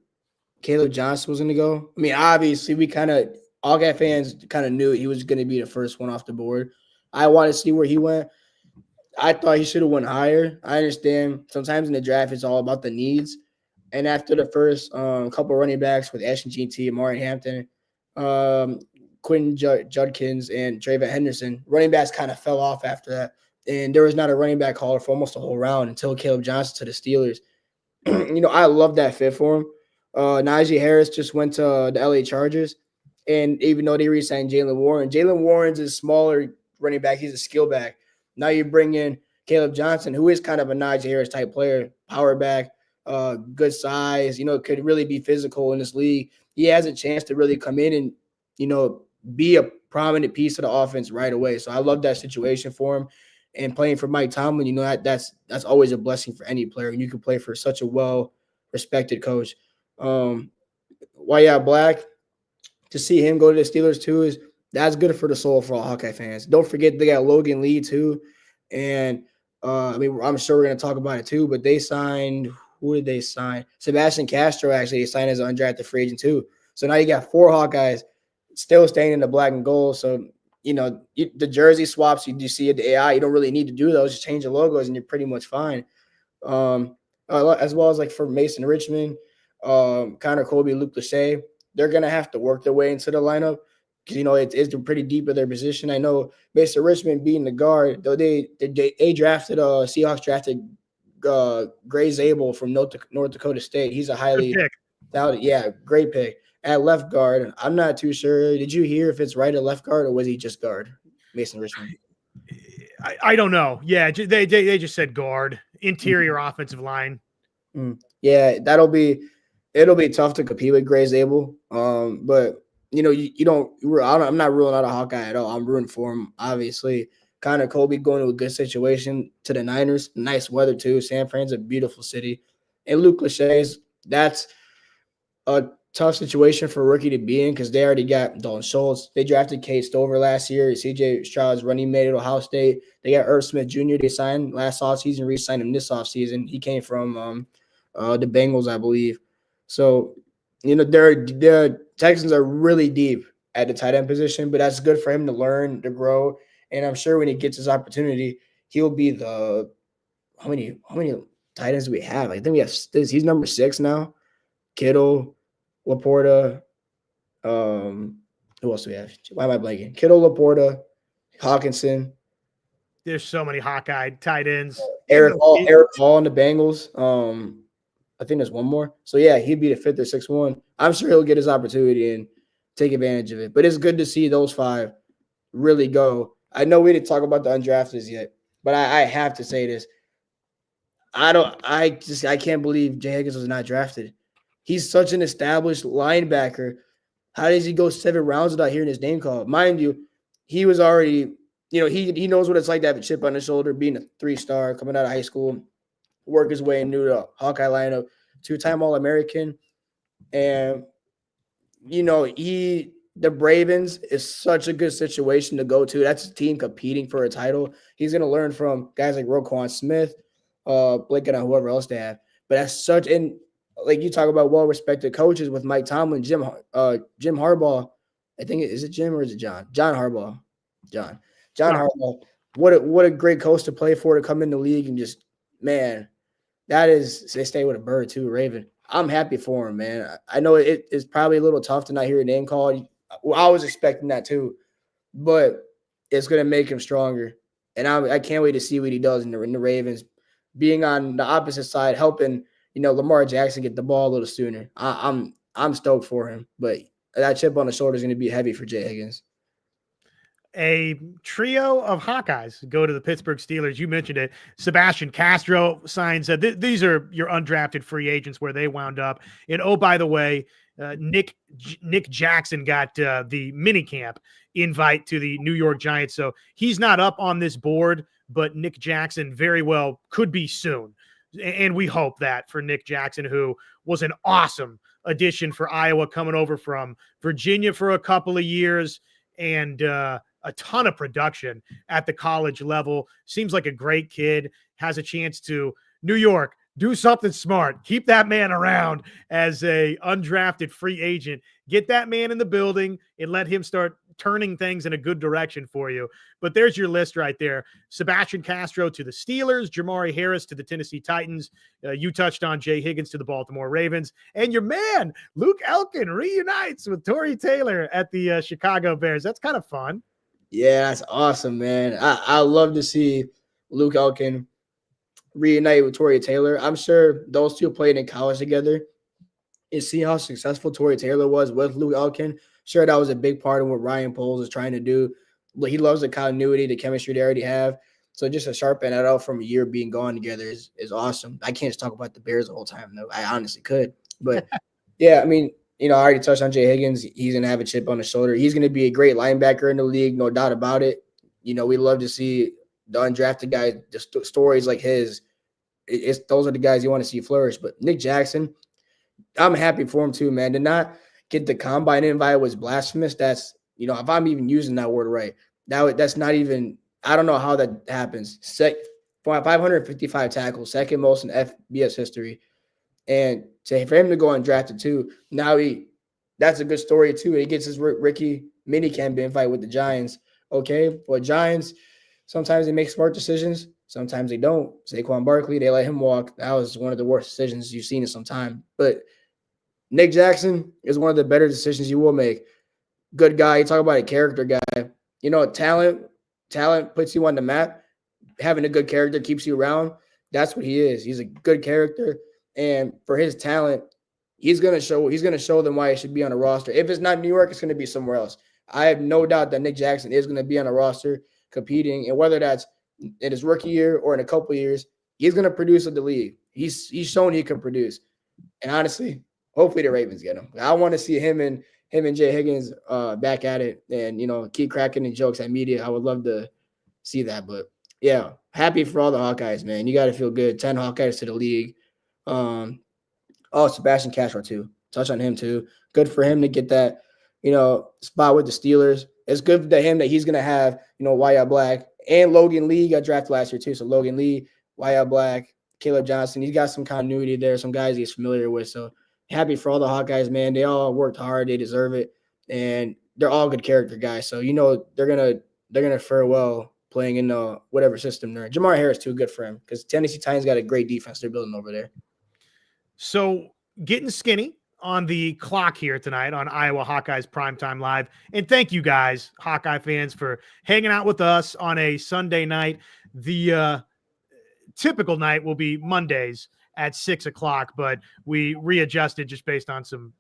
Caleb Johnson was going to go. I mean, obviously, Hawkeye fans kind of knew he was going to be the first one off the board. I want to see where he went. I thought he should have went higher. I understand sometimes in the draft it's all about the needs. And after the first couple running backs with Ashton GT, Amari Hampton, Quentin Judkins, and Trayvon Henderson, running backs kind of fell off after that. And there was not a running back caller for almost a whole round until Caleb Johnson to the Steelers. I love that fit for him. Najee Harris just went to the LA Chargers. And even though they re-signed Jalen Warren's a smaller running back. He's a skill back. Now you bring in Caleb Johnson, who is kind of a Najee Harris type player, power back, good size, could really be physical in this league. He has a chance to really come in and, be a prominent piece of the offense right away. So I love that situation for him. And playing for Mike Tomlin, that's always a blessing for any player. And you can play for such a well-respected coach. Black, to see him go to the Steelers too, that's good for the soul for all Hawkeye fans. Don't forget they got Logan Lee too. And, I'm sure we're going to talk about it too, but they signed – who did they sign? Sebastian Castro, actually, they signed as an undrafted free agent too. So now you got 4 Hawkeyes still staying in the black and gold. So, the jersey swaps you see at the AI, you don't really need to do those. Just change the logos and you're pretty much fine. As well as like for Mason Richmond, Connor Colby, Luke Lachey, they're going to have to work their way into the lineup because, it's pretty deep at their position. I know Mason Richmond being the guard, though they drafted Seahawks drafted Gray Zabel from North Dakota State. He's a highly touted, great pick. At left guard, I'm not too sure. Did you hear if it's right at left guard or was he just guard, Mason Richmond? I don't know. Yeah, they just said guard, interior offensive line. Yeah, it'll be tough to compete with Gray Zabel. But I'm not ruling out a Hawkeye at all. I'm rooting for him, obviously. Connor Colby going to a good situation to the Niners. Nice weather too. San Fran's a beautiful city. And Luke Lachey's, that's a tough situation for a rookie to be in because they already got Dalton Schultz. They drafted Kate Stover last year. CJ Stroud's running mate at Ohio State. They got Irv Smith Jr. They signed last offseason, re-signed him this offseason. He came from the Bengals, I believe. So, the Texans are really deep at the tight end position, but that's good for him to learn, to grow. And I'm sure when he gets his opportunity, he'll be the – how many tight ends do we have? I think we have – he's number 6 now. Kittle, Laporta, who else do we have? Why am I blanking? Kittle, Laporta, Hawkinson. There's so many Hawkeye tight ends. Eric Hall on the Bengals. I think there's one more. So, yeah, he'd be the 5th or 6th one. I'm sure he'll get his opportunity and take advantage of it. But it's good to see those 5 really go. I know we didn't talk about the undrafteds yet, but I have to say this. I can't believe Jay Higgins was not drafted. He's such an established linebacker. How does he go 7 rounds without hearing his name called? Mind you, he was already, he knows what it's like to have a chip on his shoulder, being a 3-star, coming out of high school, work his way into the Hawkeye lineup, 2-time All-American. And, the Ravens is such a good situation to go to. That's a team competing for a title. He's going to learn from guys like Roquan Smith, blanking on whoever else they have. But that's such – and like you talk about well-respected coaches with Mike Tomlin, Jim Harbaugh. I think – is it Jim or is it John? John Harbaugh. John Harbaugh. What a great coach to play for, to come in the league and just – man, that is – they stay with a bird too, Raven. I'm happy for him, man. I know it is probably a little tough to not hear a name called. Well, I was expecting that too, but it's going to make him stronger. And I can't wait to see what he does in the Ravens, being on the opposite side, helping, Lamar Jackson get the ball a little sooner. I'm stoked for him, but that chip on the shoulder is going to be heavy for Jay Higgins. a trio of Hawkeyes go to the Pittsburgh Steelers. You mentioned it. Sebastian Castro signs. These are your undrafted free agents where they wound up. And oh, by the way, Nick Jackson got the minicamp invite to the New York Giants. So he's not up on this board, but Nick Jackson very well could be soon. And we hope that for Nick Jackson, who was an awesome addition for Iowa, coming over from Virginia for a couple of years, and a ton of production at the college level. Seems like a great kid, has a chance to New York, do something smart, keep that man around as a undrafted free agent, get that man in the building and let him start turning things in a good direction for you. But there's your list right there. Sebastian Castro to the Steelers, Jamari Harris to the Tennessee Titans. You touched on Jay Higgins to the Baltimore Ravens, and your man, Luke Elkin, reunites with Torrey Taylor at the Chicago Bears. That's kind of fun. Yeah, that's awesome, man. I love to see Luke Elkin reunite with Torrey Taylor. I'm sure those two played in college together, and see how successful Torrey Taylor was with Luke Elkin. Sure, that was a big part of what Ryan Poles is trying to do. He loves the continuity, the chemistry they already have. So just to sharpen that out from a year being gone together is awesome. I can't just talk about the Bears the whole time, though. I honestly could. But, yeah, I mean, I already touched on Jay Higgins. He's going to have a chip on his shoulder. He's going to be a great linebacker in the league, no doubt about it. We love to see the undrafted guys, the stories like his. Those are the guys you want to see flourish. But Nick Jackson, I'm happy for him too, man. To not get the combine invite was blasphemous. That's, if I'm even using that word right, that's not even, I don't know how that happens. 555 tackles, second most in FBS history. And for him to go undrafted too, now that's a good story too. He gets his rookie minicamp invite with the Giants. Okay, well, Giants, sometimes they make smart decisions. Sometimes they don't. Saquon Barkley, they let him walk. That was one of the worst decisions you've seen in some time. But Nick Jackson is one of the better decisions you will make. Good guy. You talk about a character guy. Talent puts you on the map. Having a good character keeps you around. That's what he is. He's a good character. And for his talent, he's gonna show them why he should be on a roster. If it's not New York, it's gonna be somewhere else. I have no doubt that Nick Jackson is gonna be on a roster competing, and whether that's in his rookie year or in a couple of years, he's gonna produce with the league. He's shown he can produce. And honestly, hopefully the Ravens get him. I want to see him and Jay Higgins back at it, and keep cracking the jokes at media. I would love to see that. But yeah, happy for all the Hawkeyes, man. You got to feel good. 10 Hawkeyes to the league. Sebastian Castro too. Touch on him too. Good for him to get that, spot with the Steelers. It's good for him that he's gonna have, Wyatt Black and Logan Lee got drafted last year too. So Logan Lee, Wyatt Black, Caleb Johnson. He's got some continuity there. Some guys he's familiar with. So happy for all the Hawkeyes, man. They all worked hard. They deserve it, and they're all good character guys. So they're gonna fare well playing in whatever system they're in. Jamari Harris too, good for him because Tennessee Titans got a great defense they're building over there. So getting skinny on the clock here tonight on Iowa Hawkeyes Primetime Live. And thank you guys, Hawkeye fans, for hanging out with us on a Sunday night. The typical night will be Mondays at 6:00, but we readjusted just based on some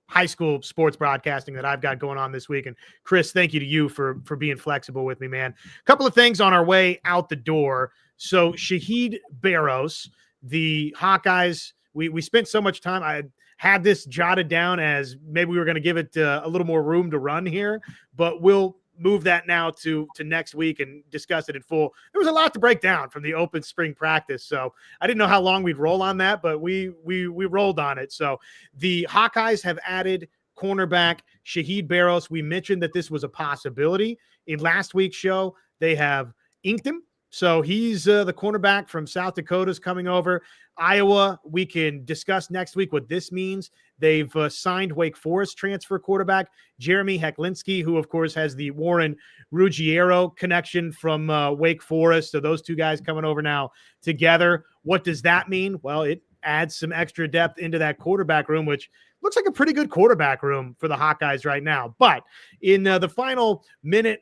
high school sports broadcasting that I've got going on this week. And Chris, thank you to you for being flexible with me, man. A couple of things on our way out the door. So Shaheed Barros, the Hawkeyes, we spent so much time. I had this jotted down as maybe we were going to give it a little more room to run here, but we'll move that now to next week and discuss it in full. There was a lot to break down from the open spring practice, so I didn't know how long we'd roll on that, but we rolled on it. So the Hawkeyes have added cornerback Shaheed Barros. We mentioned that this was a possibility in last week's show. They have inked him. So he's the cornerback from South Dakota is coming over. Iowa, we can discuss next week what this means. They've signed Wake Forest transfer quarterback Jeremy Hecklinski, who, of course, has the Warren Ruggiero connection from Wake Forest. So those two guys coming over now together. What does that mean? Well, it adds some extra depth into that quarterback room, which looks like a pretty good quarterback room for the Hawkeyes right now. But in the final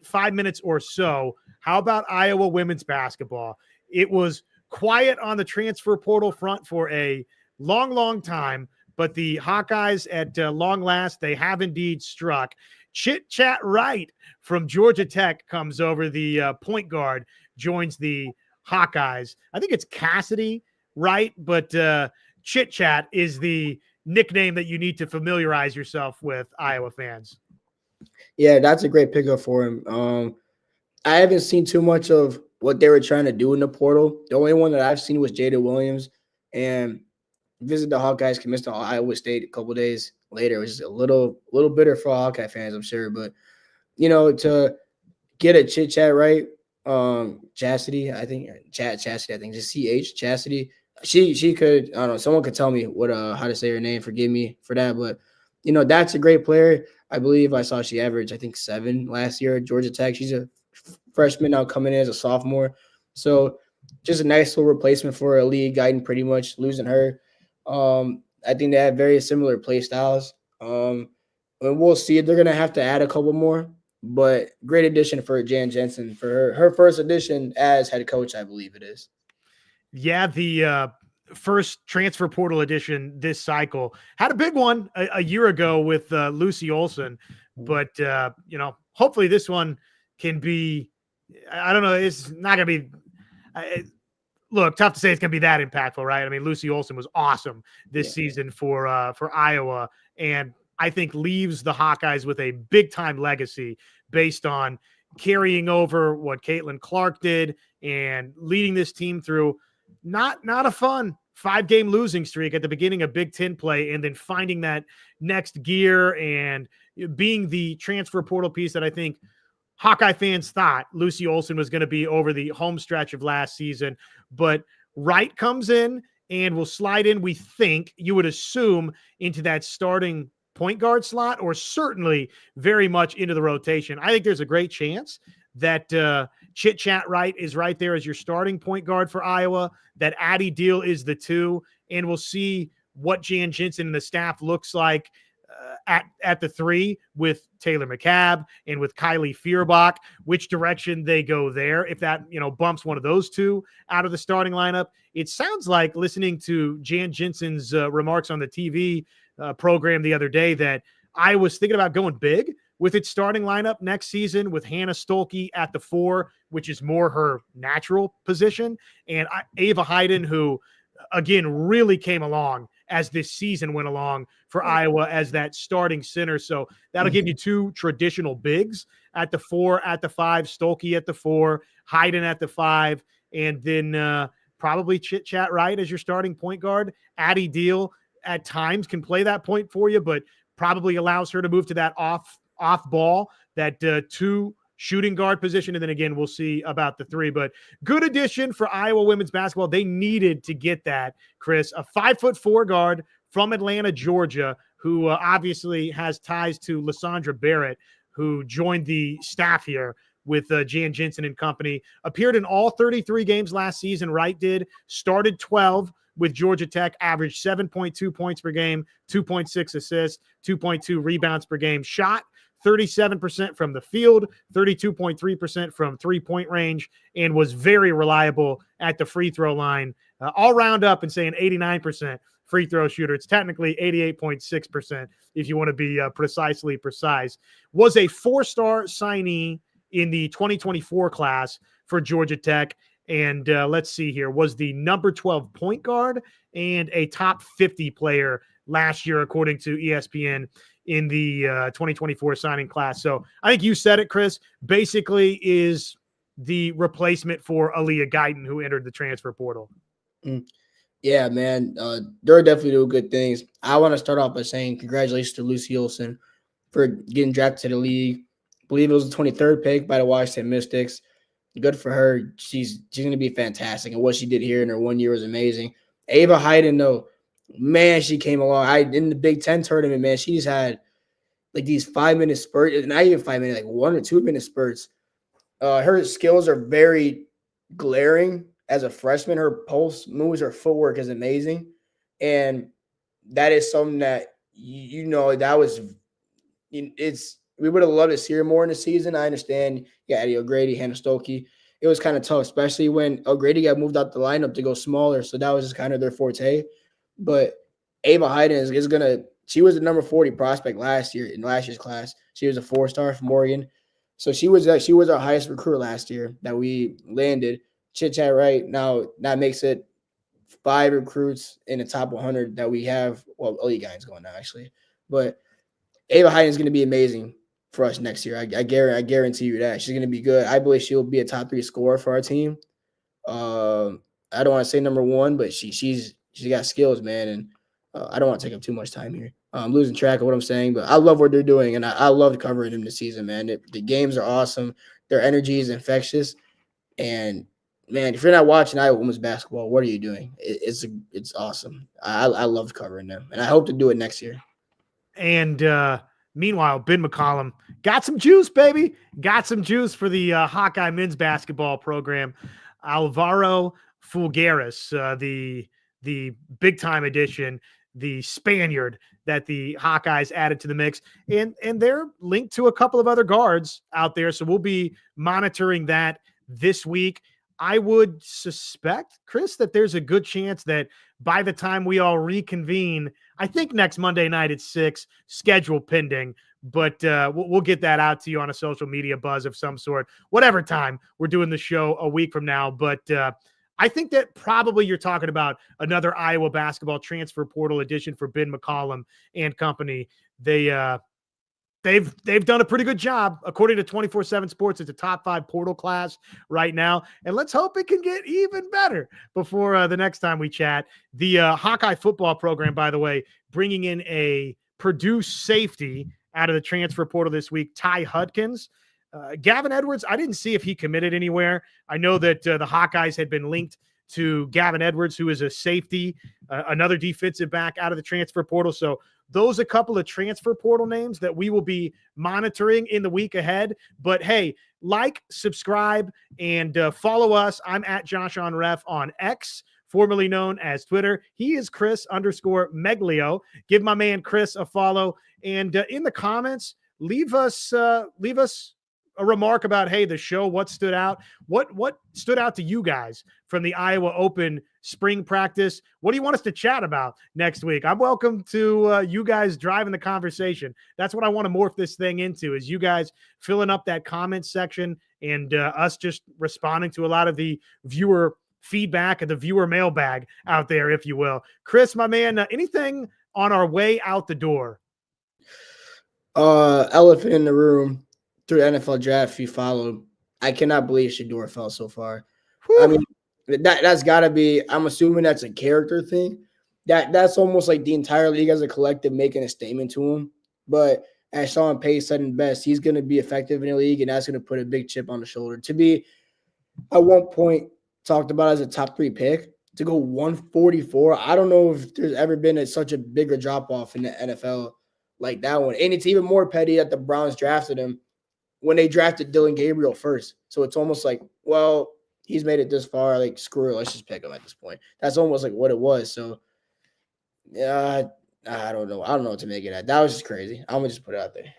5 minutes or so, how about Iowa women's basketball? It was quiet on the transfer portal front for a long, long time, but the Hawkeyes at long last, they have indeed struck. Chit Chat Wright from Georgia Tech comes over. The point guard joins the Hawkeyes. I think it's Cassidy Wright, but Chit Chat is the nickname that you need to familiarize yourself with, Iowa fans. Yeah, that's a great pickup for him. I haven't seen too much of what they were trying to do in the portal. The only one that I've seen was Jada Williams, and visit the Hawkeyes commits to Iowa State a couple days later, which is a little bitter for Hawkeye fans, I'm sure. But to get a Chit Chat right, Chastity, I think Chastity, I think just Chastity. She could, I don't know, someone could tell me what how to say her name. Forgive me for that, but that's a great player. I believe I saw she averaged, I think, 7 last year at Georgia Tech. She's a freshman now coming in as a sophomore. So just a nice little replacement for Aaliyah Guyton, pretty much losing her. I think they have very similar play styles. And we'll see. They're going to have to add a couple more, but great addition for Jan Jensen for her first addition as head coach, I believe it is. Yeah, the first transfer portal edition this cycle had a big one a year ago with Lucy Olson, but hopefully this one can be, I don't know, it's not going to be, look, tough to say it's going to be that impactful, right? I mean, Lucy Olson was awesome this season for Iowa, and I think leaves the Hawkeyes with a big-time legacy based on carrying over what Caitlin Clark did and leading this team through not a fun 5-game losing streak at the beginning of Big Ten play, and then finding that next gear and being the transfer portal piece that I think Hawkeye fans thought Lucy Olson was going to be over the home stretch of last season. But Wright comes in and will slide in, we think, you would assume, into that starting point guard slot, or certainly very much into the rotation. I think there's a great chance that Chit Chat Wright is right there as your starting point guard for Iowa, that Addie Deal is the 2, and we'll see what Jan Jensen and the staff looks like at the 3 with Taylor McCabe and with Kylie Feuerbach, which direction they go there. If that, bumps one of those 2 out of the starting lineup, it sounds like, listening to Jan Jensen's remarks on the TV program the other day, that Iowa's thinking about going big with its starting lineup next season, with Hannah Stolke at the 4, which is more her natural position, and Ava Hayden, who, again, really came along as this season went along for Iowa as that starting center. So that'll give you 2 traditional bigs at the 4, at the 5, Stolke at the 4, Hayden at the 5, and then probably Chit Chat Wright as your starting point guard. Addie Deal at times can play that point for you, but probably allows her to move to that off ball, that 2 shooting guard position. And then again, we'll see about the 3, but good addition for Iowa women's basketball. They needed to get that, Chris, a 5'4" guard from Atlanta, Georgia, who obviously has ties to Lysandra Barrett, who joined the staff here with Jan Jensen and company, appeared in all 33 games last season. Wright did, started 12 with Georgia Tech, averaged 7.2 points per game, 2.6 assists, 2.2 rebounds per game, shot 37% from the field, 32.3% from three-point range, and was very reliable at the free throw line. I'll round up and say an 89% free throw shooter. It's technically 88.6% if you want to be precisely precise. Was a 4-star signee in the 2024 class for Georgia Tech. And let's see here, was the number 12 point guard and a top 50 player last year, according to ESPN, in the 2024 signing class. So I think you said it, Chris, basically is the replacement for Aaliyah Guyton, who entered the transfer portal. Yeah, man, they're definitely doing good things. I want to start off by saying congratulations to Lucy Olson for getting drafted to the league. I believe it was the 23rd pick by the Washington Mystics. Good for her. She's going to be fantastic, and what she did here in her 1 year was amazing. Ava Hayden, though, man, she came along. In the Big Ten tournament, man, she's had like these 5-minute spurts, not even 5 minutes, like 1 or 2 minute spurts. Her skills are very glaring as a freshman. Her pulse moves, her footwork is amazing, and that is something that that was. We would have loved to see her more in the season. I understand. Yeah, Eddie O'Grady, Hannah Stolke. It was kind of tough, especially when O'Grady got moved out the lineup to go smaller. So that was just kind of their forte. But Ava Hayden is going to she was the number 40 prospect last year in last year's class. She was a 4-star from Oregon. So she was our highest recruit last year that we landed. Chit chat right now, that makes it 5 recruits in the top 100 that we have. Well, Elite Guys going now, actually. But Ava Hayden is going to be amazing for us next year. I guarantee you that. She's going to be good. I believe she'll be a top 3 scorer for our team. I don't want to say number 1, but she's got skills, man. And I don't want to take up too much time here. I'm losing track of what I'm saying, but I love what they're doing, and I love covering them this season, man. The games are awesome. Their energy is infectious. And, man, if you're not watching Iowa women's basketball, what are you doing? It's awesome. I love covering them, and I hope to do it next year. And meanwhile, Ben McCollum got some juice, baby. Got some juice for the Hawkeye men's basketball program. Alvaro Fulgaris, the big-time addition, the Spaniard that the Hawkeyes added to the mix. And they're linked to a couple of other guards out there, so we'll be monitoring that this week. I would suspect, Chris, that there's a good chance that by the time we all reconvene, I think next Monday night at 6, schedule pending, but we'll get that out to you on a social media buzz of some sort, whatever time we're doing the show a week from now. But I think that probably you're talking about another Iowa basketball transfer portal edition for Ben McCollum and company. They've done a pretty good job. According to 24/7 Sports, it's a top 5 portal class right now. And let's hope it can get even better before the next time we chat. The Hawkeye football program, by the way, bringing in a Purdue safety out of the transfer portal this week, Ty Hudkins. Gavin Edwards, I didn't see if he committed anywhere. I know that the Hawkeyes had been linked to Gavin Edwards, who is a safety, another defensive back out of the transfer portal. So those a couple of transfer portal names that we will be monitoring in the week ahead. But hey, like, subscribe, and follow us. I'm at Josh on Ref on X, formerly known as Twitter. He is Chris_Meglio. Give my man Chris a follow. And in the comments, leave us a remark about, hey, the show, what stood out? What stood out to you guys from the Iowa Open spring practice? What do you want us to chat about next week? I'm welcome to you guys driving the conversation. That's what I want to morph this thing into, is you guys filling up that comment section and us just responding to a lot of the viewer feedback and the viewer mailbag out there, if you will. Chris, my man, anything on our way out the door? Elephant in the room. Through the NFL draft, if you followed, I cannot believe Shedeur fell so far. Whew. I mean, that's got to be. I'm assuming that's a character thing. That's almost like the entire league as a collective making a statement to him. But as Sean Pace said in best, he's going to be effective in the league, and that's going to put a big chip on the shoulder. To be, at one point, talked about as a top 3 pick, to go 144. I don't know if there's ever been such a bigger drop off in the NFL like that one. And it's even more petty that the Browns drafted him when they drafted Dylan Gabriel first. So it's almost like, well, he's made it this far. Like, screw it. Let's just pick him at this point. That's almost like what it was. So, yeah, I don't know. I don't know what to make it at. That was just crazy. I'm going to just put it out there.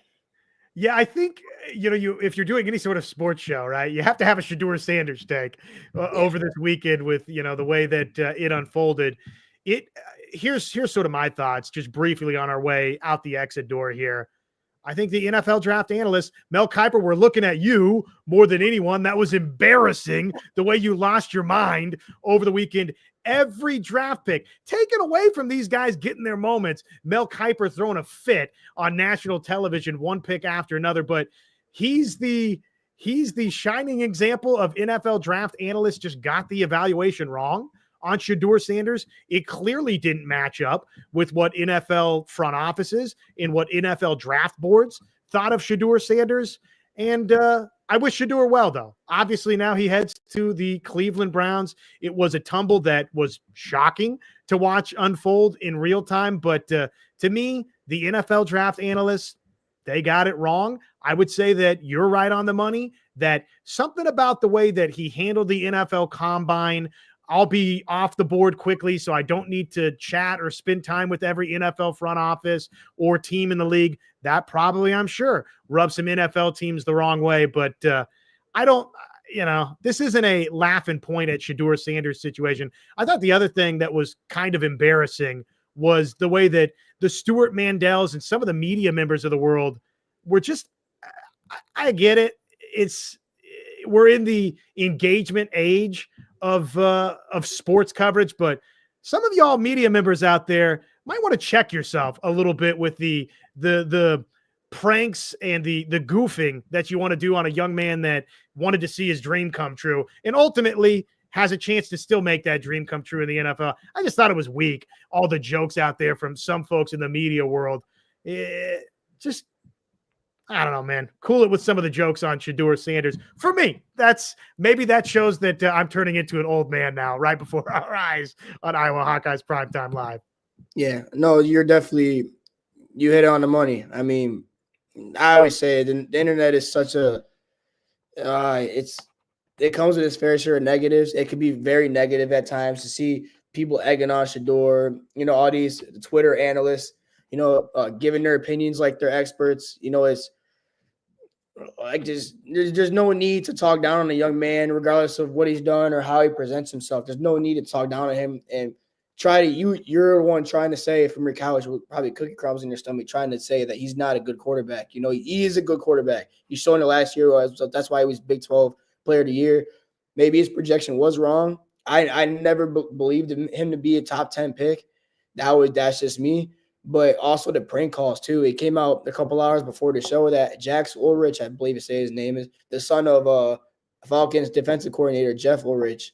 Yeah, I think, if you're doing any sort of sports show, right, you have to have a Shedeur Sanders take over this weekend with, the way that it unfolded. Here's sort of my thoughts, just briefly on our way out the exit door here. I think the NFL draft analyst, Mel Kiper, we're looking at you more than anyone. That was embarrassing, the way you lost your mind over the weekend. Every draft pick taken away from these guys getting their moments. Mel Kiper throwing a fit on national television, one pick after another. But he's the shining example of NFL draft analysts just got the evaluation wrong on Shedeur Sanders. It clearly didn't match up with what NFL front offices and what NFL draft boards thought of Shedeur Sanders. And I wish Shedeur well, though. Obviously, now he heads to the Cleveland Browns. It was a tumble that was shocking to watch unfold in real time. But to me, the NFL draft analysts, they got it wrong. I would say that you're right on the money, that something about the way that he handled the NFL Combine. I'll be off the board quickly, so I don't need to chat or spend time with every NFL front office or team in the league. That probably, I'm sure, rubs some NFL teams the wrong way. But I don't, this isn't a laughing point at Shedeur Sanders' situation. I thought the other thing that was kind of embarrassing was the way that the Stuart Mandells and some of the media members of the world were just, I get it. We're in the engagement age of sports coverage, but some of y'all media members out there might want to check yourself a little bit with the pranks and the goofing that you want to do on a young man that wanted to see his dream come true and ultimately has a chance to still make that dream come true in the NFL. I just thought it was weak. All the jokes out there from some folks in the media world. Just, I don't know, man. Cool it with some of the jokes on Shedeur Sanders. For me, maybe that shows that I'm turning into an old man now, right before our eyes on Iowa Hawkeyes Primetime Live. Yeah, no, you hit it on the money. I mean, I always say the internet is such a it comes with its fair share of negatives. It can be very negative at times to see people egging on Shedeur, all these Twitter analysts, giving their opinions like they're experts. It's like there's no need to talk down on a young man, regardless of what he's done or how he presents himself. There's no need to talk down on him and you're one trying to say from your couch with probably cookie crumbs in your stomach, trying to say that he's not a good quarterback. He is a good quarterback. He's shown it last year. So that's why he was Big 12 Player of the Year. Maybe his projection was wrong. I never believed him to be a top 10 pick. That's just me. But also the prank calls too. It came out a couple hours before the show that Jax Ulrich, I believe his name is, the son of Falcons defensive coordinator Jeff Ulrich.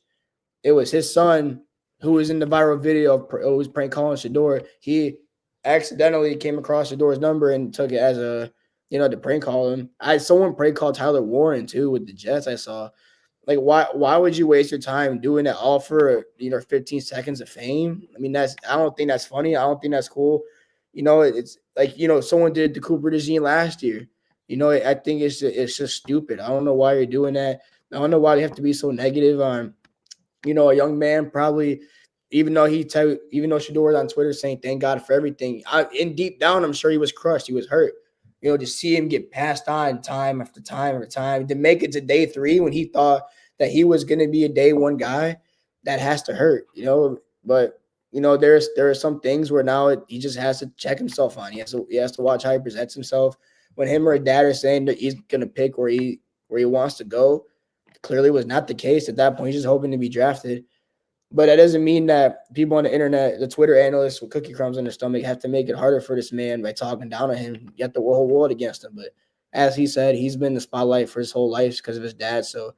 It was his son who was in the viral video of was prank calling Shedeur. He accidentally came across Shedeur's number and took it as to prank call him. Someone prank called Tyler Warren too with the Jets. I saw. Like, why would you waste your time doing that all for 15 seconds of fame? I mean, I don't think that's funny. I don't think that's cool. It's like someone did the Cooper DeJean last year. I think it's just stupid. I don't know why you're doing that. I don't know why they have to be so negative on a young man. Probably even though Shedeur was on Twitter saying thank God for everything. In deep down, I'm sure he was crushed. He was hurt. To see him get passed on time after time after time, to make it to day 3 when he thought that he was going to be a day 1 guy, that has to hurt, But, there are some things where now he just has to check himself on. He has to watch how he presents himself. When him or dad are saying that he's going to pick where he wants to go, clearly was not the case at that point. He's just hoping to be drafted. But that doesn't mean that people on the internet, the Twitter analysts with cookie crumbs in their stomach, have to make it harder for this man by talking down on him, get the whole world against him. But as he said, he's been in the spotlight for his whole life because of his dad. So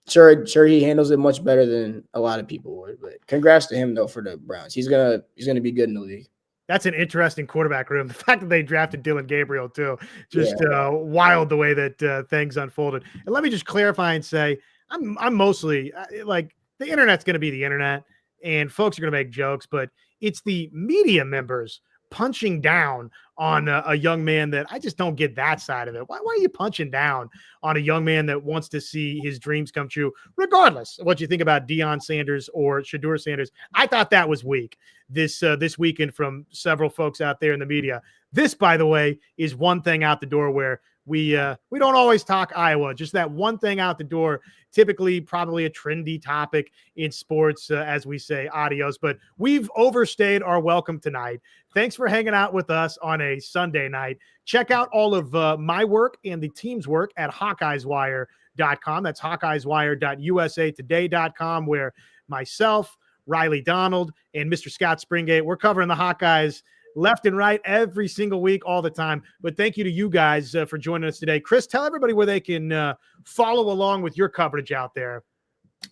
sure he handles it much better than a lot of people would. But congrats to him though for the Browns. He's gonna be good in the league. That's an interesting quarterback room. The fact that they drafted Dylan Gabriel too, just wild the way that things unfolded. And let me just clarify and say, I'm mostly like, the internet's going to be the internet and folks are going to make jokes, but it's the media members punching down on a young man that I just don't get that side of it. Why are you punching down on a young man that wants to see his dreams come true, regardless of what you think about Deion Sanders or Shedeur Sanders? I thought that was weak this weekend from several folks out there in the media. This, by the way, is one thing out the door where we don't always talk Iowa, just that one thing out the door, typically probably a trendy topic in sports, as we say, adios, but we've overstayed our welcome tonight. Thanks for hanging out with us on a Sunday night. Check out all of my work and the team's work at HawkeyesWire.com. That's HawkeyesWire.usatoday.com, where myself, Riley Donald, and Mr. Scott Springate, we're covering the Hawkeyes left and right every single week, all the time. But thank you to you guys for joining us today. Chris, tell everybody where they can follow along with your coverage out there.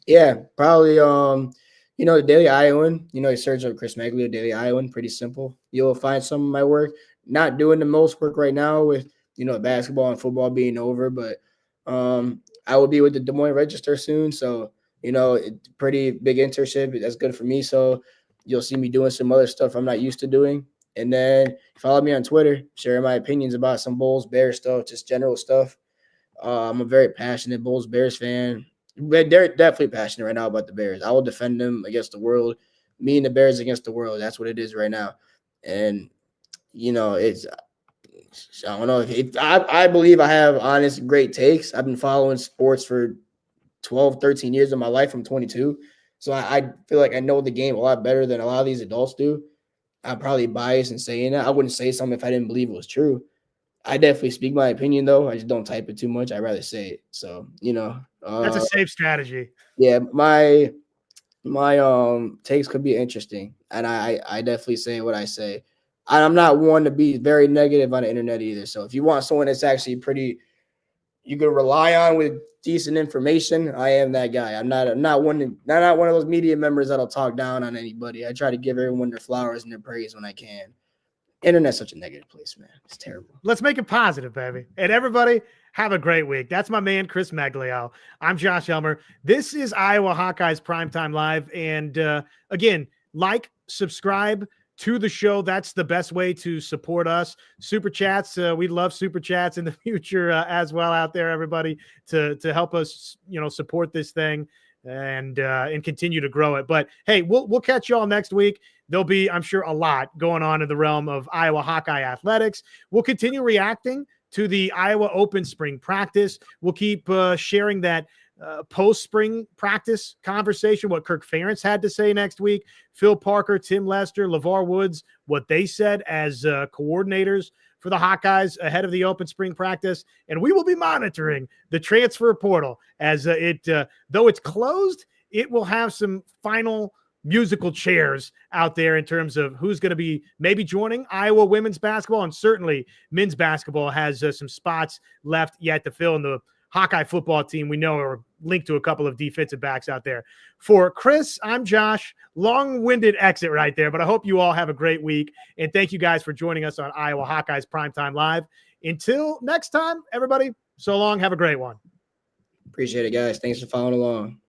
Yeah, probably, the Daily Iowan, you search up Chris Maglio, Daily Iowan, pretty simple. You'll find some of my work. Not doing the most work right now with, basketball and football being over, but I will be with the Des Moines Register soon. So, it's pretty big internship. That's good for me. So you'll see me doing some other stuff I'm not used to doing. And then follow me on Twitter, sharing my opinions about some Bulls, Bears stuff, just general stuff. I'm a very passionate Bulls, Bears fan. But they're definitely passionate right now about the Bears. I will defend them against the world. Me and the Bears against the world. That's what it is right now. And, it's – I don't know. I believe I have honest, great takes. I've been following sports for 12, 13 years of my life. I'm 22. So I feel like I know the game a lot better than a lot of these adults do. I'm probably biased in saying that. I wouldn't say something if I didn't believe it was true. I definitely speak my opinion though. I just don't type it too much. I'd rather say it. So, That's a safe strategy. yeah, my takes could be interesting. And I definitely say what I say. I'm not one to be very negative on the internet either. So if you want someone that's actually pretty you can rely on with decent information, I am that guy. I'm not one of those media members that'll talk down on anybody. I try to give everyone their flowers and their praise when I can. Internet's such a negative place, man. It's terrible. Let's make it positive, baby. And everybody, have a great week. That's my man, Chris Maglio. I'm Josh Elmer. This is Iowa Hawkeyes Primetime Live. And again, subscribe to the show. That's the best way to support us. Super chats. We love super chats in the future as well out there, everybody, to help us, support this thing and continue to grow it. But hey, we'll catch you all next week. There'll be, I'm sure, a lot going on in the realm of Iowa Hawkeye athletics. We'll continue reacting to the Iowa Open spring practice. We'll keep sharing that post-spring practice conversation, what Kirk Ferentz had to say next week, Phil Parker, Tim Lester, LeVar Woods, what they said as coordinators for the Hawkeyes ahead of the open spring practice. And we will be monitoring the transfer portal as though it's closed, it will have some final musical chairs out there in terms of who's going to be maybe joining Iowa women's basketball, and certainly men's basketball has some spots left yet to fill in the Hawkeye football team. We know are linked to a couple of defensive backs out there. For Chris, I'm Josh. Long-winded exit right there, but I hope you all have a great week, and thank you guys for joining us on Iowa Hawkeyes Primetime Live. Until next time, everybody, so long. Have a great one. Appreciate it, guys. Thanks for following along.